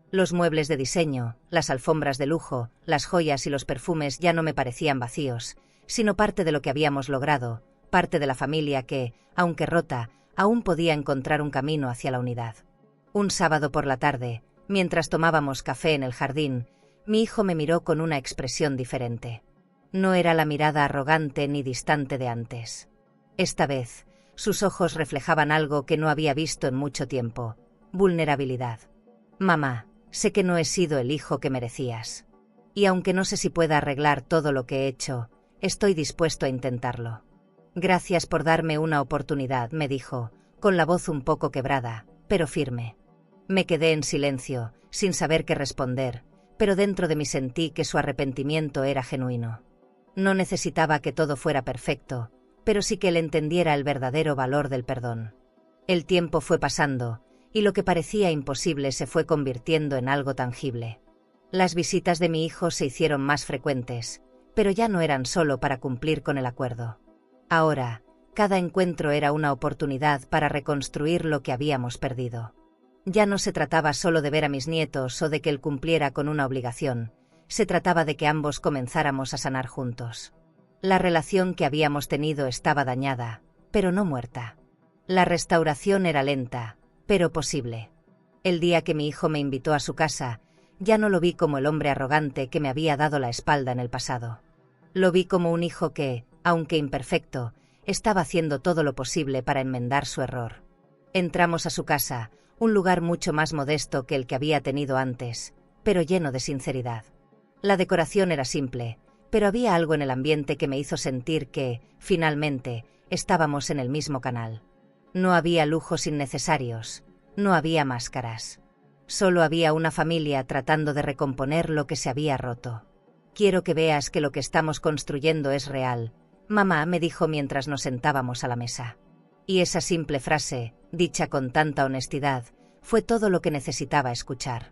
Los muebles de diseño, las alfombras de lujo, las joyas y los perfumes ya no me parecían vacíos, sino parte de lo que habíamos logrado, parte de la familia que, aunque rota, aún podía encontrar un camino hacia la unidad. Un sábado por la tarde, mientras tomábamos café en el jardín, mi hijo me miró con una expresión diferente. No era la mirada arrogante ni distante de antes. Esta vez, sus ojos reflejaban algo que no había visto en mucho tiempo: vulnerabilidad. Mamá, sé que no he sido el hijo que merecías. Y aunque no sé si pueda arreglar todo lo que he hecho, estoy dispuesto a intentarlo. Gracias por darme una oportunidad, me dijo, con la voz un poco quebrada, pero firme. Me quedé en silencio, sin saber qué responder, pero dentro de mí sentí que su arrepentimiento era genuino. No necesitaba que todo fuera perfecto, pero sí que él entendiera el verdadero valor del perdón. El tiempo fue pasando, y lo que parecía imposible se fue convirtiendo en algo tangible. Las visitas de mi hijo se hicieron más frecuentes, pero ya no eran solo para cumplir con el acuerdo. Ahora, cada encuentro era una oportunidad para reconstruir lo que habíamos perdido. Ya no se trataba solo de ver a mis nietos o de que él cumpliera con una obligación, se trataba de que ambos comenzáramos a sanar juntos. La relación que habíamos tenido estaba dañada, pero no muerta. La restauración era lenta, pero posible. El día que mi hijo me invitó a su casa, ya no lo vi como el hombre arrogante que me había dado la espalda en el pasado. Lo vi como un hijo que, aunque imperfecto, estaba haciendo todo lo posible para enmendar su error. Entramos a su casa, un lugar mucho más modesto que el que había tenido antes, pero lleno de sinceridad. La decoración era simple, pero había algo en el ambiente que me hizo sentir que, finalmente, estábamos en el mismo canal. No había lujos innecesarios, no había máscaras. Solo había una familia tratando de recomponer lo que se había roto. Quiero que veas que lo que estamos construyendo es real, mamá me dijo mientras nos sentábamos a la mesa. Y esa simple frase, dicha con tanta honestidad, fue todo lo que necesitaba escuchar.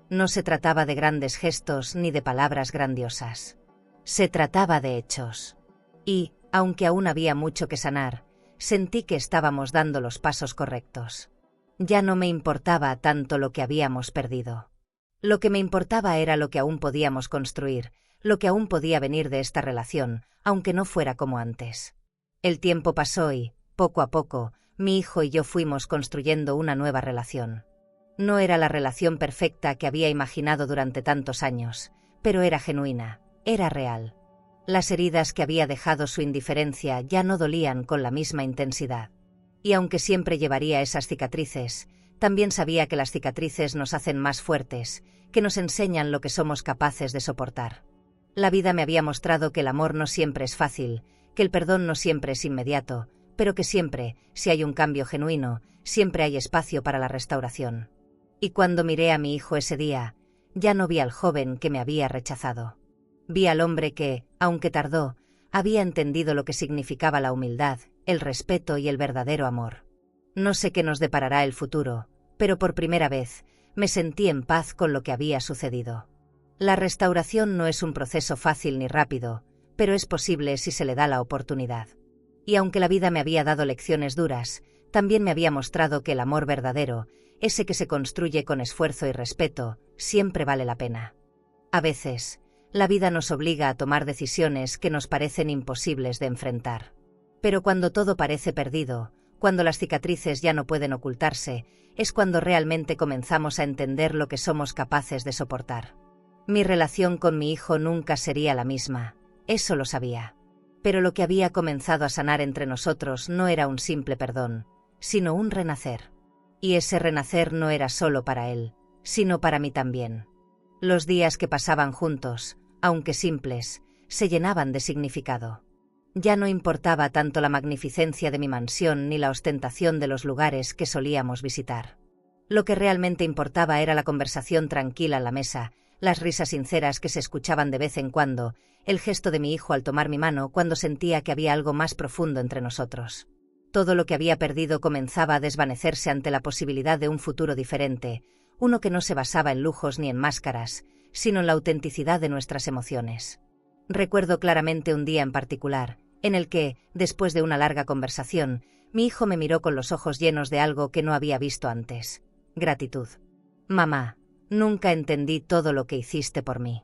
No se trataba de grandes gestos ni de palabras grandiosas. Se trataba de hechos. Y, aunque aún había mucho que sanar, sentí que estábamos dando los pasos correctos. Ya no me importaba tanto lo que habíamos perdido. Lo que me importaba era lo que aún podíamos construir, lo que aún podía venir de esta relación, aunque no fuera como antes. El tiempo pasó y, poco a poco, mi hijo y yo fuimos construyendo una nueva relación. No era la relación perfecta que había imaginado durante tantos años, pero era genuina, era real. Las heridas que había dejado su indiferencia ya no dolían con la misma intensidad. Y aunque siempre llevaría esas cicatrices, también sabía que las cicatrices nos hacen más fuertes, que nos enseñan lo que somos capaces de soportar. La vida me había mostrado que el amor no siempre es fácil, que el perdón no siempre es inmediato, pero que siempre, si hay un cambio genuino, siempre hay espacio para la restauración. Y cuando miré a mi hijo ese día, ya no vi al joven que me había rechazado. Vi al hombre que, aunque tardó, había entendido lo que significaba la humildad, el respeto y el verdadero amor. No sé qué nos deparará el futuro, pero por primera vez, me sentí en paz con lo que había sucedido. La restauración no es un proceso fácil ni rápido, pero es posible si se le da la oportunidad. Y aunque la vida me había dado lecciones duras, también me había mostrado que el amor verdadero, ese que se construye con esfuerzo y respeto, siempre vale la pena. A veces, la vida nos obliga a tomar decisiones que nos parecen imposibles de enfrentar. Pero cuando todo parece perdido, cuando las cicatrices ya no pueden ocultarse, es cuando realmente comenzamos a entender lo que somos capaces de soportar. Mi relación con mi hijo nunca sería la misma, eso lo sabía. Pero lo que había comenzado a sanar entre nosotros no era un simple perdón, sino un renacer. Y ese renacer no era solo para él, sino para mí también. Los días que pasaban juntos, aunque simples, se llenaban de significado. Ya no importaba tanto la magnificencia de mi mansión ni la ostentación de los lugares que solíamos visitar. Lo que realmente importaba era la conversación tranquila en la mesa, las risas sinceras que se escuchaban de vez en cuando, el gesto de mi hijo al tomar mi mano cuando sentía que había algo más profundo entre nosotros. Todo lo que había perdido comenzaba a desvanecerse ante la posibilidad de un futuro diferente, uno que no se basaba en lujos ni en máscaras, sino en la autenticidad de nuestras emociones. Recuerdo claramente un día en particular, en el que, después de una larga conversación, mi hijo me miró con los ojos llenos de algo que no había visto antes: gratitud. Mamá, nunca entendí todo lo que hiciste por mí.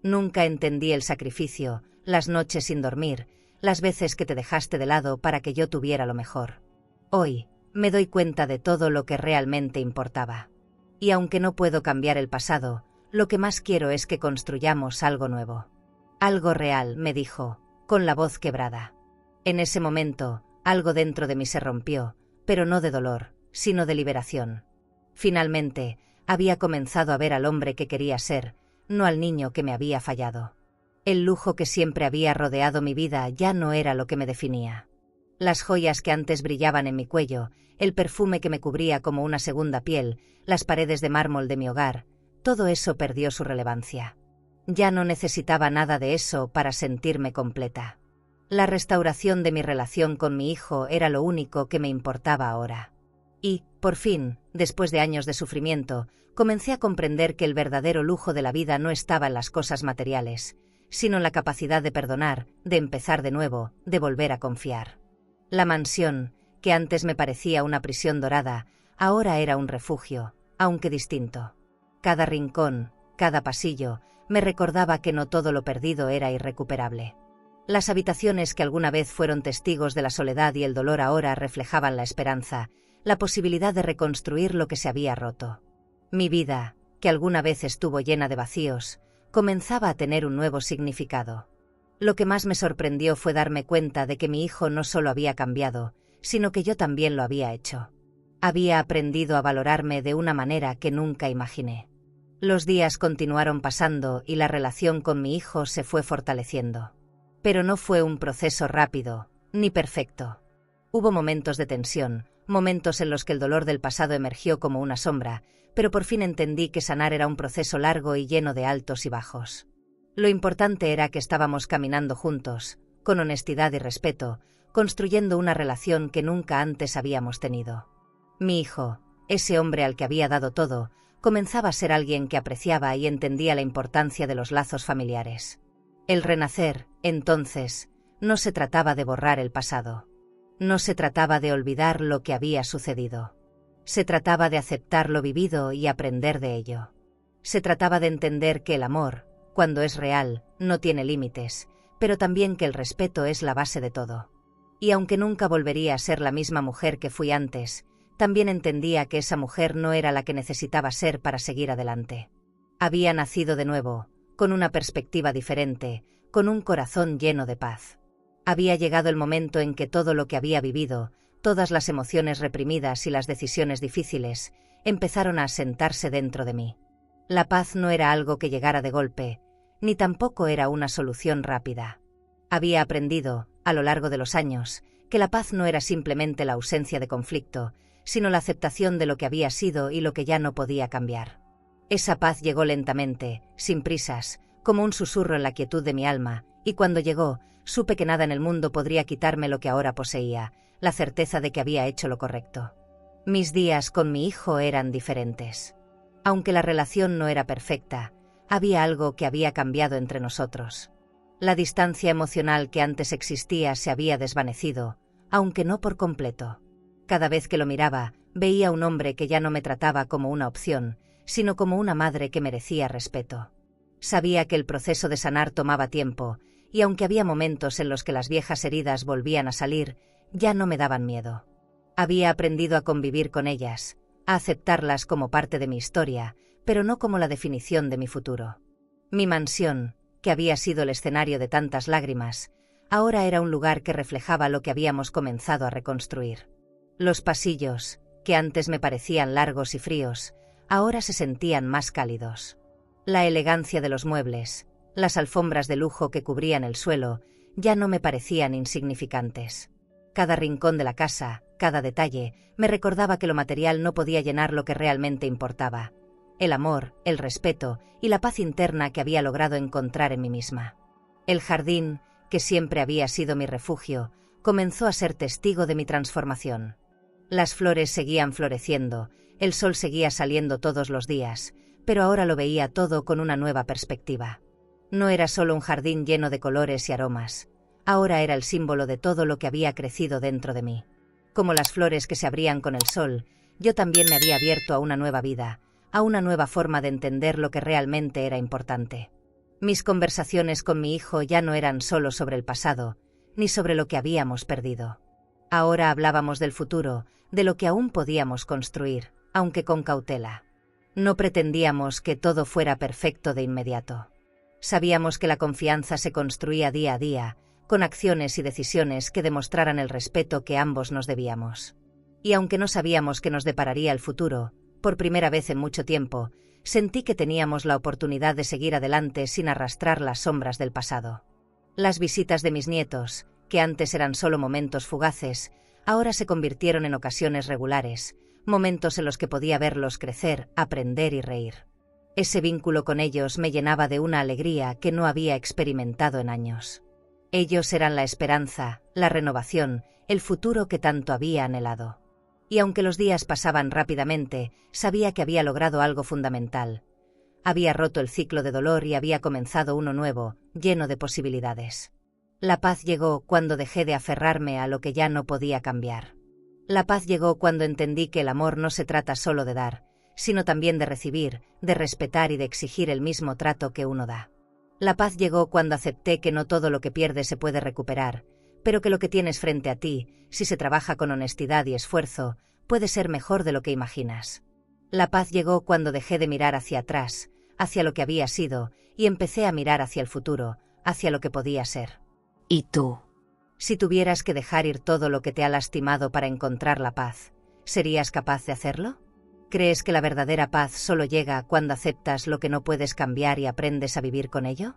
Nunca entendí el sacrificio, las noches sin dormir, las veces que te dejaste de lado para que yo tuviera lo mejor. Hoy, me doy cuenta de todo lo que realmente importaba. Y aunque no puedo cambiar el pasado, lo que más quiero es que construyamos algo nuevo. Algo real, me dijo, con la voz quebrada. En ese momento, algo dentro de mí se rompió, pero no de dolor, sino de liberación. Finalmente, había comenzado a ver al hombre que quería ser, no al niño que me había fallado. El lujo que siempre había rodeado mi vida ya no era lo que me definía. Las joyas que antes brillaban en mi cuello, el perfume que me cubría como una segunda piel, las paredes de mármol de mi hogar, todo eso perdió su relevancia. Ya no necesitaba nada de eso para sentirme completa. La restauración de mi relación con mi hijo era lo único que me importaba ahora. Y, por fin, después de años de sufrimiento, comencé a comprender que el verdadero lujo de la vida no estaba en las cosas materiales, sino en la capacidad de perdonar, de empezar de nuevo, de volver a confiar. La mansión, que antes me parecía una prisión dorada, ahora era un refugio, aunque distinto. Cada rincón, cada pasillo, me recordaba que no todo lo perdido era irrecuperable. Las habitaciones que alguna vez fueron testigos de la soledad y el dolor ahora reflejaban la esperanza, la posibilidad de reconstruir lo que se había roto. Mi vida, que alguna vez estuvo llena de vacíos, comenzaba a tener un nuevo significado. Lo que más me sorprendió fue darme cuenta de que mi hijo no solo había cambiado, sino que yo también lo había hecho. Había aprendido a valorarme de una manera que nunca imaginé. Los días continuaron pasando y la relación con mi hijo se fue fortaleciendo. Pero no fue un proceso rápido, ni perfecto. Hubo momentos de tensión, momentos en los que el dolor del pasado emergió como una sombra, pero por fin entendí que sanar era un proceso largo y lleno de altos y bajos. Lo importante era que estábamos caminando juntos, con honestidad y respeto, construyendo una relación que nunca antes habíamos tenido. Mi hijo, ese hombre al que había dado todo, comenzaba a ser alguien que apreciaba y entendía la importancia de los lazos familiares. El renacer, entonces, no se trataba de borrar el pasado. No se trataba de olvidar lo que había sucedido. Se trataba de aceptar lo vivido y aprender de ello. Se trataba de entender que el amor, cuando es real, no tiene límites, pero también que el respeto es la base de todo. Y aunque nunca volvería a ser la misma mujer que fui antes, también entendía que esa mujer no era la que necesitaba ser para seguir adelante. Había nacido de nuevo, con una perspectiva diferente, con un corazón lleno de paz. Había llegado el momento en que todo lo que había vivido, todas las emociones reprimidas y las decisiones difíciles, empezaron a asentarse dentro de mí. La paz no era algo que llegara de golpe, ni tampoco era una solución rápida. Había aprendido, a lo largo de los años, que la paz no era simplemente la ausencia de conflicto, sino la aceptación de lo que había sido y lo que ya no podía cambiar. Esa paz llegó lentamente, sin prisas, como un susurro en la quietud de mi alma, y cuando llegó, supe que nada en el mundo podría quitarme lo que ahora poseía, la certeza de que había hecho lo correcto. Mis días con mi hijo eran diferentes. Aunque la relación no era perfecta, había algo que había cambiado entre nosotros. La distancia emocional que antes existía se había desvanecido, aunque no por completo. Cada vez que lo miraba, veía un hombre que ya no me trataba como una opción, sino como una madre que merecía respeto. Sabía que el proceso de sanar tomaba tiempo, y aunque había momentos en los que las viejas heridas volvían a salir, ya no me daban miedo. Había aprendido a convivir con ellas, a aceptarlas como parte de mi historia, pero no como la definición de mi futuro. Mi mansión, que había sido el escenario de tantas lágrimas, ahora era un lugar que reflejaba lo que habíamos comenzado a reconstruir. Los pasillos, que antes me parecían largos y fríos, ahora se sentían más cálidos. La elegancia de los muebles, las alfombras de lujo que cubrían el suelo, ya no me parecían insignificantes. Cada rincón de la casa, cada detalle, me recordaba que lo material no podía llenar lo que realmente importaba: el amor, el respeto y la paz interna que había logrado encontrar en mí misma. El jardín, que siempre había sido mi refugio, comenzó a ser testigo de mi transformación. Las flores seguían floreciendo, el sol seguía saliendo todos los días, pero ahora lo veía todo con una nueva perspectiva. No era solo un jardín lleno de colores y aromas, ahora era el símbolo de todo lo que había crecido dentro de mí. Como las flores que se abrían con el sol, yo también me había abierto a una nueva vida, a una nueva forma de entender lo que realmente era importante. Mis conversaciones con mi hijo ya no eran solo sobre el pasado, ni sobre lo que habíamos perdido. Ahora hablábamos del futuro, de lo que aún podíamos construir, aunque con cautela. No pretendíamos que todo fuera perfecto de inmediato. Sabíamos que la confianza se construía día a día, con acciones y decisiones que demostraran el respeto que ambos nos debíamos. Y aunque no sabíamos qué nos depararía el futuro, por primera vez en mucho tiempo, sentí que teníamos la oportunidad de seguir adelante sin arrastrar las sombras del pasado. Las visitas de mis nietos, que antes eran solo momentos fugaces, ahora se convirtieron en ocasiones regulares, momentos en los que podía verlos crecer, aprender y reír. Ese vínculo con ellos me llenaba de una alegría que no había experimentado en años. Ellos eran la esperanza, la renovación, el futuro que tanto había anhelado. Y aunque los días pasaban rápidamente, sabía que había logrado algo fundamental. Había roto el ciclo de dolor y había comenzado uno nuevo, lleno de posibilidades. La paz llegó cuando dejé de aferrarme a lo que ya no podía cambiar. La paz llegó cuando entendí que el amor no se trata solo de dar, sino también de recibir, de respetar y de exigir el mismo trato que uno da. La paz llegó cuando acepté que no todo lo que pierdes se puede recuperar, pero que lo que tienes frente a ti, si se trabaja con honestidad y esfuerzo, puede ser mejor de lo que imaginas. La paz llegó cuando dejé de mirar hacia atrás, hacia lo que había sido, y empecé a mirar hacia el futuro, hacia lo que podía ser. ¿Y tú? Si tuvieras que dejar ir todo lo que te ha lastimado para encontrar la paz, ¿serías capaz de hacerlo? ¿Crees que la verdadera paz solo llega cuando aceptas lo que no puedes cambiar y aprendes a vivir con ello?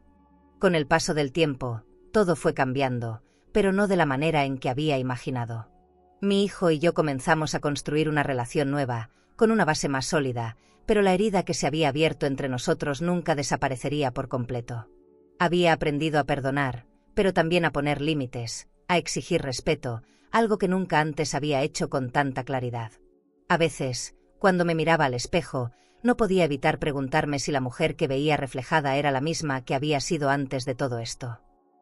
Con el paso del tiempo, todo fue cambiando, pero no de la manera en que había imaginado. Mi hijo y yo comenzamos a construir una relación nueva, con una base más sólida, pero la herida que se había abierto entre nosotros nunca desaparecería por completo. Había aprendido a perdonar, pero también a poner límites, a exigir respeto, algo que nunca antes había hecho con tanta claridad. A veces, cuando me miraba al espejo, no podía evitar preguntarme si la mujer que veía reflejada era la misma que había sido antes de todo esto.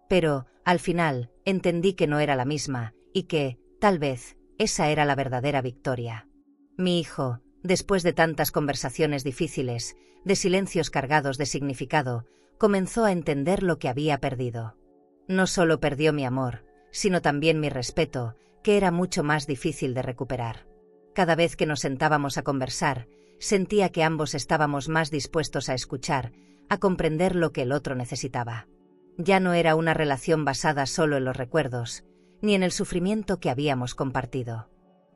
Pero, al final, entendí que no era la misma, y que, tal vez, esa era la verdadera victoria. Mi hijo, después de tantas conversaciones difíciles, de silencios cargados de significado, comenzó a entender lo que había perdido. No solo perdió mi amor, sino también mi respeto, que era mucho más difícil de recuperar. Cada vez que nos sentábamos a conversar, sentía que ambos estábamos más dispuestos a escuchar, a comprender lo que el otro necesitaba. Ya no era una relación basada solo en los recuerdos, ni en el sufrimiento que habíamos compartido.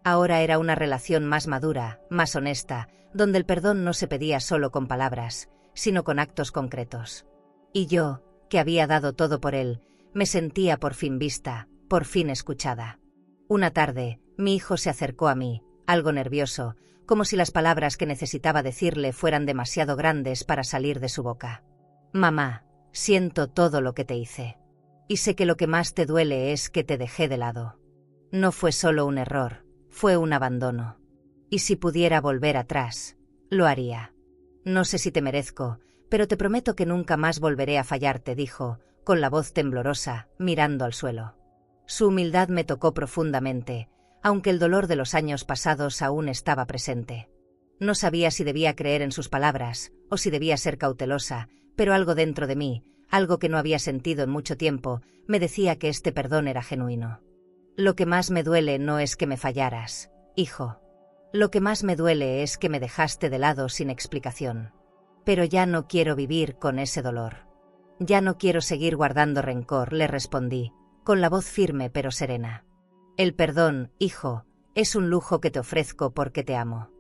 Ahora era una relación más madura, más honesta, donde el perdón no se pedía solo con palabras, sino con actos concretos. Y yo, que había dado todo por él, me sentía por fin vista, por fin escuchada. Una tarde, mi hijo se acercó a mí, algo nervioso, como si las palabras que necesitaba decirle fueran demasiado grandes para salir de su boca. «Mamá, siento todo lo que te hice. Y sé que lo que más te duele es que te dejé de lado. No fue solo un error, fue un abandono. Y si pudiera volver atrás, lo haría. No sé si te merezco, pero te prometo que nunca más volveré a fallarte», dijo, con la voz temblorosa, mirando al suelo. Su humildad me tocó profundamente, aunque el dolor de los años pasados aún estaba presente. No sabía si debía creer en sus palabras, o si debía ser cautelosa, pero algo dentro de mí, algo que no había sentido en mucho tiempo, me decía que este perdón era genuino. «Lo que más me duele no es que me fallaras, hijo. Lo que más me duele es que me dejaste de lado sin explicación. Pero ya no quiero vivir con ese dolor. Ya no quiero seguir guardando rencor, le respondí, con la voz firme pero serena. El perdón, hijo, es un lujo que te ofrezco porque te amo.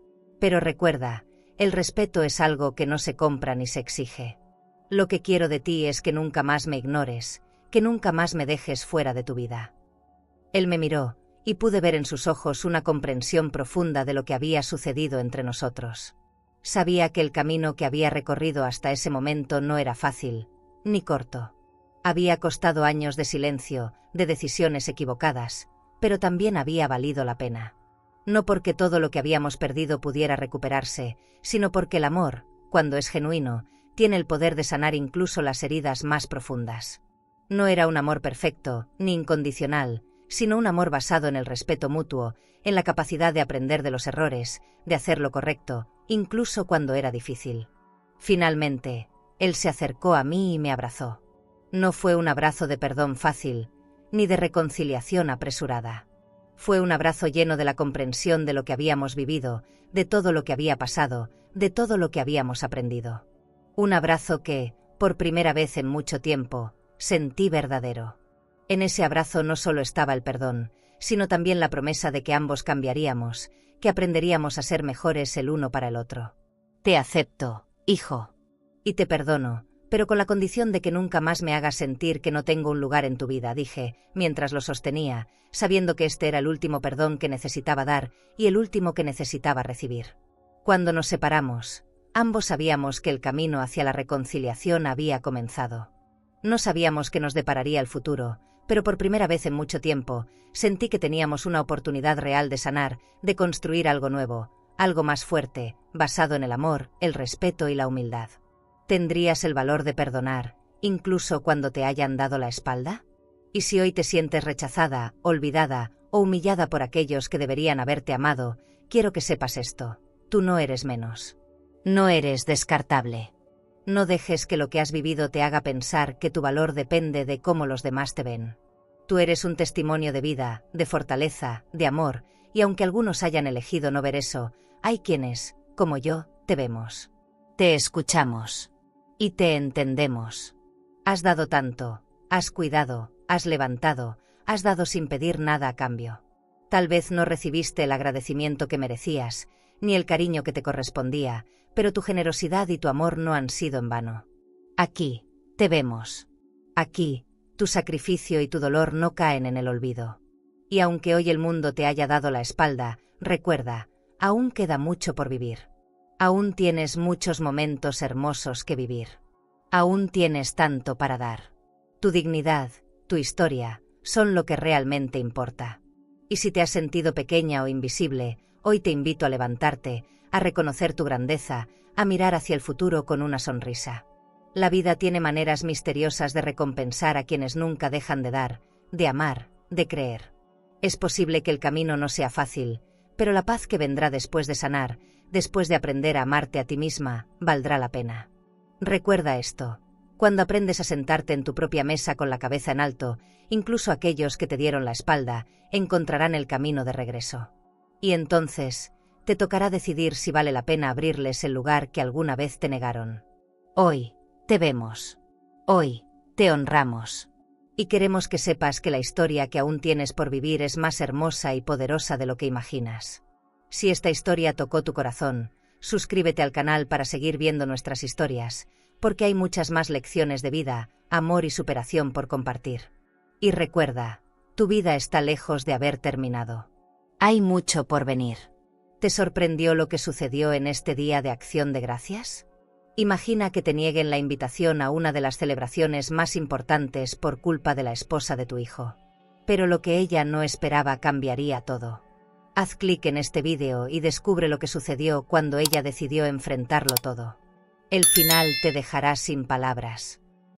Pero recuerda, el respeto es algo que no se compra ni se exige. Lo que quiero de ti es que nunca más me ignores, que nunca más me dejes fuera de tu vida. Él me miró, y pude ver en sus ojos una comprensión profunda de lo que había sucedido entre nosotros. Sabía que el camino que había recorrido hasta ese momento no era fácil, ni corto. Había costado años de silencio, de decisiones equivocadas, pero también había valido la pena. No porque todo lo que habíamos perdido pudiera recuperarse, sino porque el amor, cuando es genuino, tiene el poder de sanar incluso las heridas más profundas. No era un amor perfecto, ni incondicional, sino un amor basado en el respeto mutuo, en la capacidad de aprender de los errores, de hacer lo correcto, incluso cuando era difícil. Finalmente, él se acercó a mí y me abrazó. No fue un abrazo de perdón fácil, ni de reconciliación apresurada. Fue un abrazo lleno de la comprensión de lo que habíamos vivido, de todo lo que había pasado, de todo lo que habíamos aprendido. Un abrazo que, por primera vez en mucho tiempo, sentí verdadero. En ese abrazo no solo estaba el perdón, sino también la promesa de que ambos cambiaríamos, que aprenderíamos a ser mejores el uno para el otro. Te acepto, hijo. Y te perdono, pero con la condición de que nunca más me hagas sentir que no tengo un lugar en tu vida, dije, mientras lo sostenía, sabiendo que este era el último perdón que necesitaba dar y el último que necesitaba recibir. Cuando nos separamos, ambos sabíamos que el camino hacia la reconciliación había comenzado. No sabíamos qué nos depararía el futuro, pero por primera vez en mucho tiempo, sentí que teníamos una oportunidad real de sanar, de construir algo nuevo, algo más fuerte, basado en el amor, el respeto y la humildad. ¿Tendrías el valor de perdonar, incluso cuando te hayan dado la espalda? ¿Y si hoy te sientes rechazada, olvidada o humillada por aquellos que deberían haberte amado, quiero que sepas esto: tú no eres menos. No eres descartable. No dejes que lo que has vivido te haga pensar que tu valor depende de cómo los demás te ven. Tú eres un testimonio de vida, de fortaleza, de amor, y aunque algunos hayan elegido no ver eso, hay quienes, como yo, te vemos. Te escuchamos. Y te entendemos. Has dado tanto, has cuidado, has levantado, has dado sin pedir nada a cambio. Tal vez no recibiste el agradecimiento que merecías, ni el cariño que te correspondía, pero tu generosidad y tu amor no han sido en vano. Aquí, te vemos. Aquí, tu sacrificio y tu dolor no caen en el olvido. Y aunque hoy el mundo te haya dado la espalda, recuerda, aún queda mucho por vivir. Aún tienes muchos momentos hermosos que vivir. Aún tienes tanto para dar. Tu dignidad, tu historia, son lo que realmente importa. Y si te has sentido pequeña o invisible, hoy te invito a levantarte, a reconocer tu grandeza, a mirar hacia el futuro con una sonrisa. La vida tiene maneras misteriosas de recompensar a quienes nunca dejan de dar, de amar, de creer. Es posible que el camino no sea fácil, pero la paz que vendrá después de sanar, después de aprender a amarte a ti misma, valdrá la pena. Recuerda esto: cuando aprendes a sentarte en tu propia mesa con la cabeza en alto, incluso aquellos que te dieron la espalda, encontrarán el camino de regreso. Y entonces, te tocará decidir si vale la pena abrirles el lugar que alguna vez te negaron. Hoy, te vemos. Hoy, te honramos. Y queremos que sepas que la historia que aún tienes por vivir es más hermosa y poderosa de lo que imaginas. Si esta historia tocó tu corazón, suscríbete al canal para seguir viendo nuestras historias, porque hay muchas más lecciones de vida, amor y superación por compartir. Y recuerda, tu vida está lejos de haber terminado. Hay mucho por venir. ¿Te sorprendió lo que sucedió en este Día de Acción de Gracias? Imagina que te nieguen la invitación a una de las celebraciones más importantes por culpa de la esposa de tu hijo. Pero lo que ella no esperaba cambiaría todo. Haz clic en este vídeo y descubre lo que sucedió cuando ella decidió enfrentarlo todo. El final te dejará sin palabras.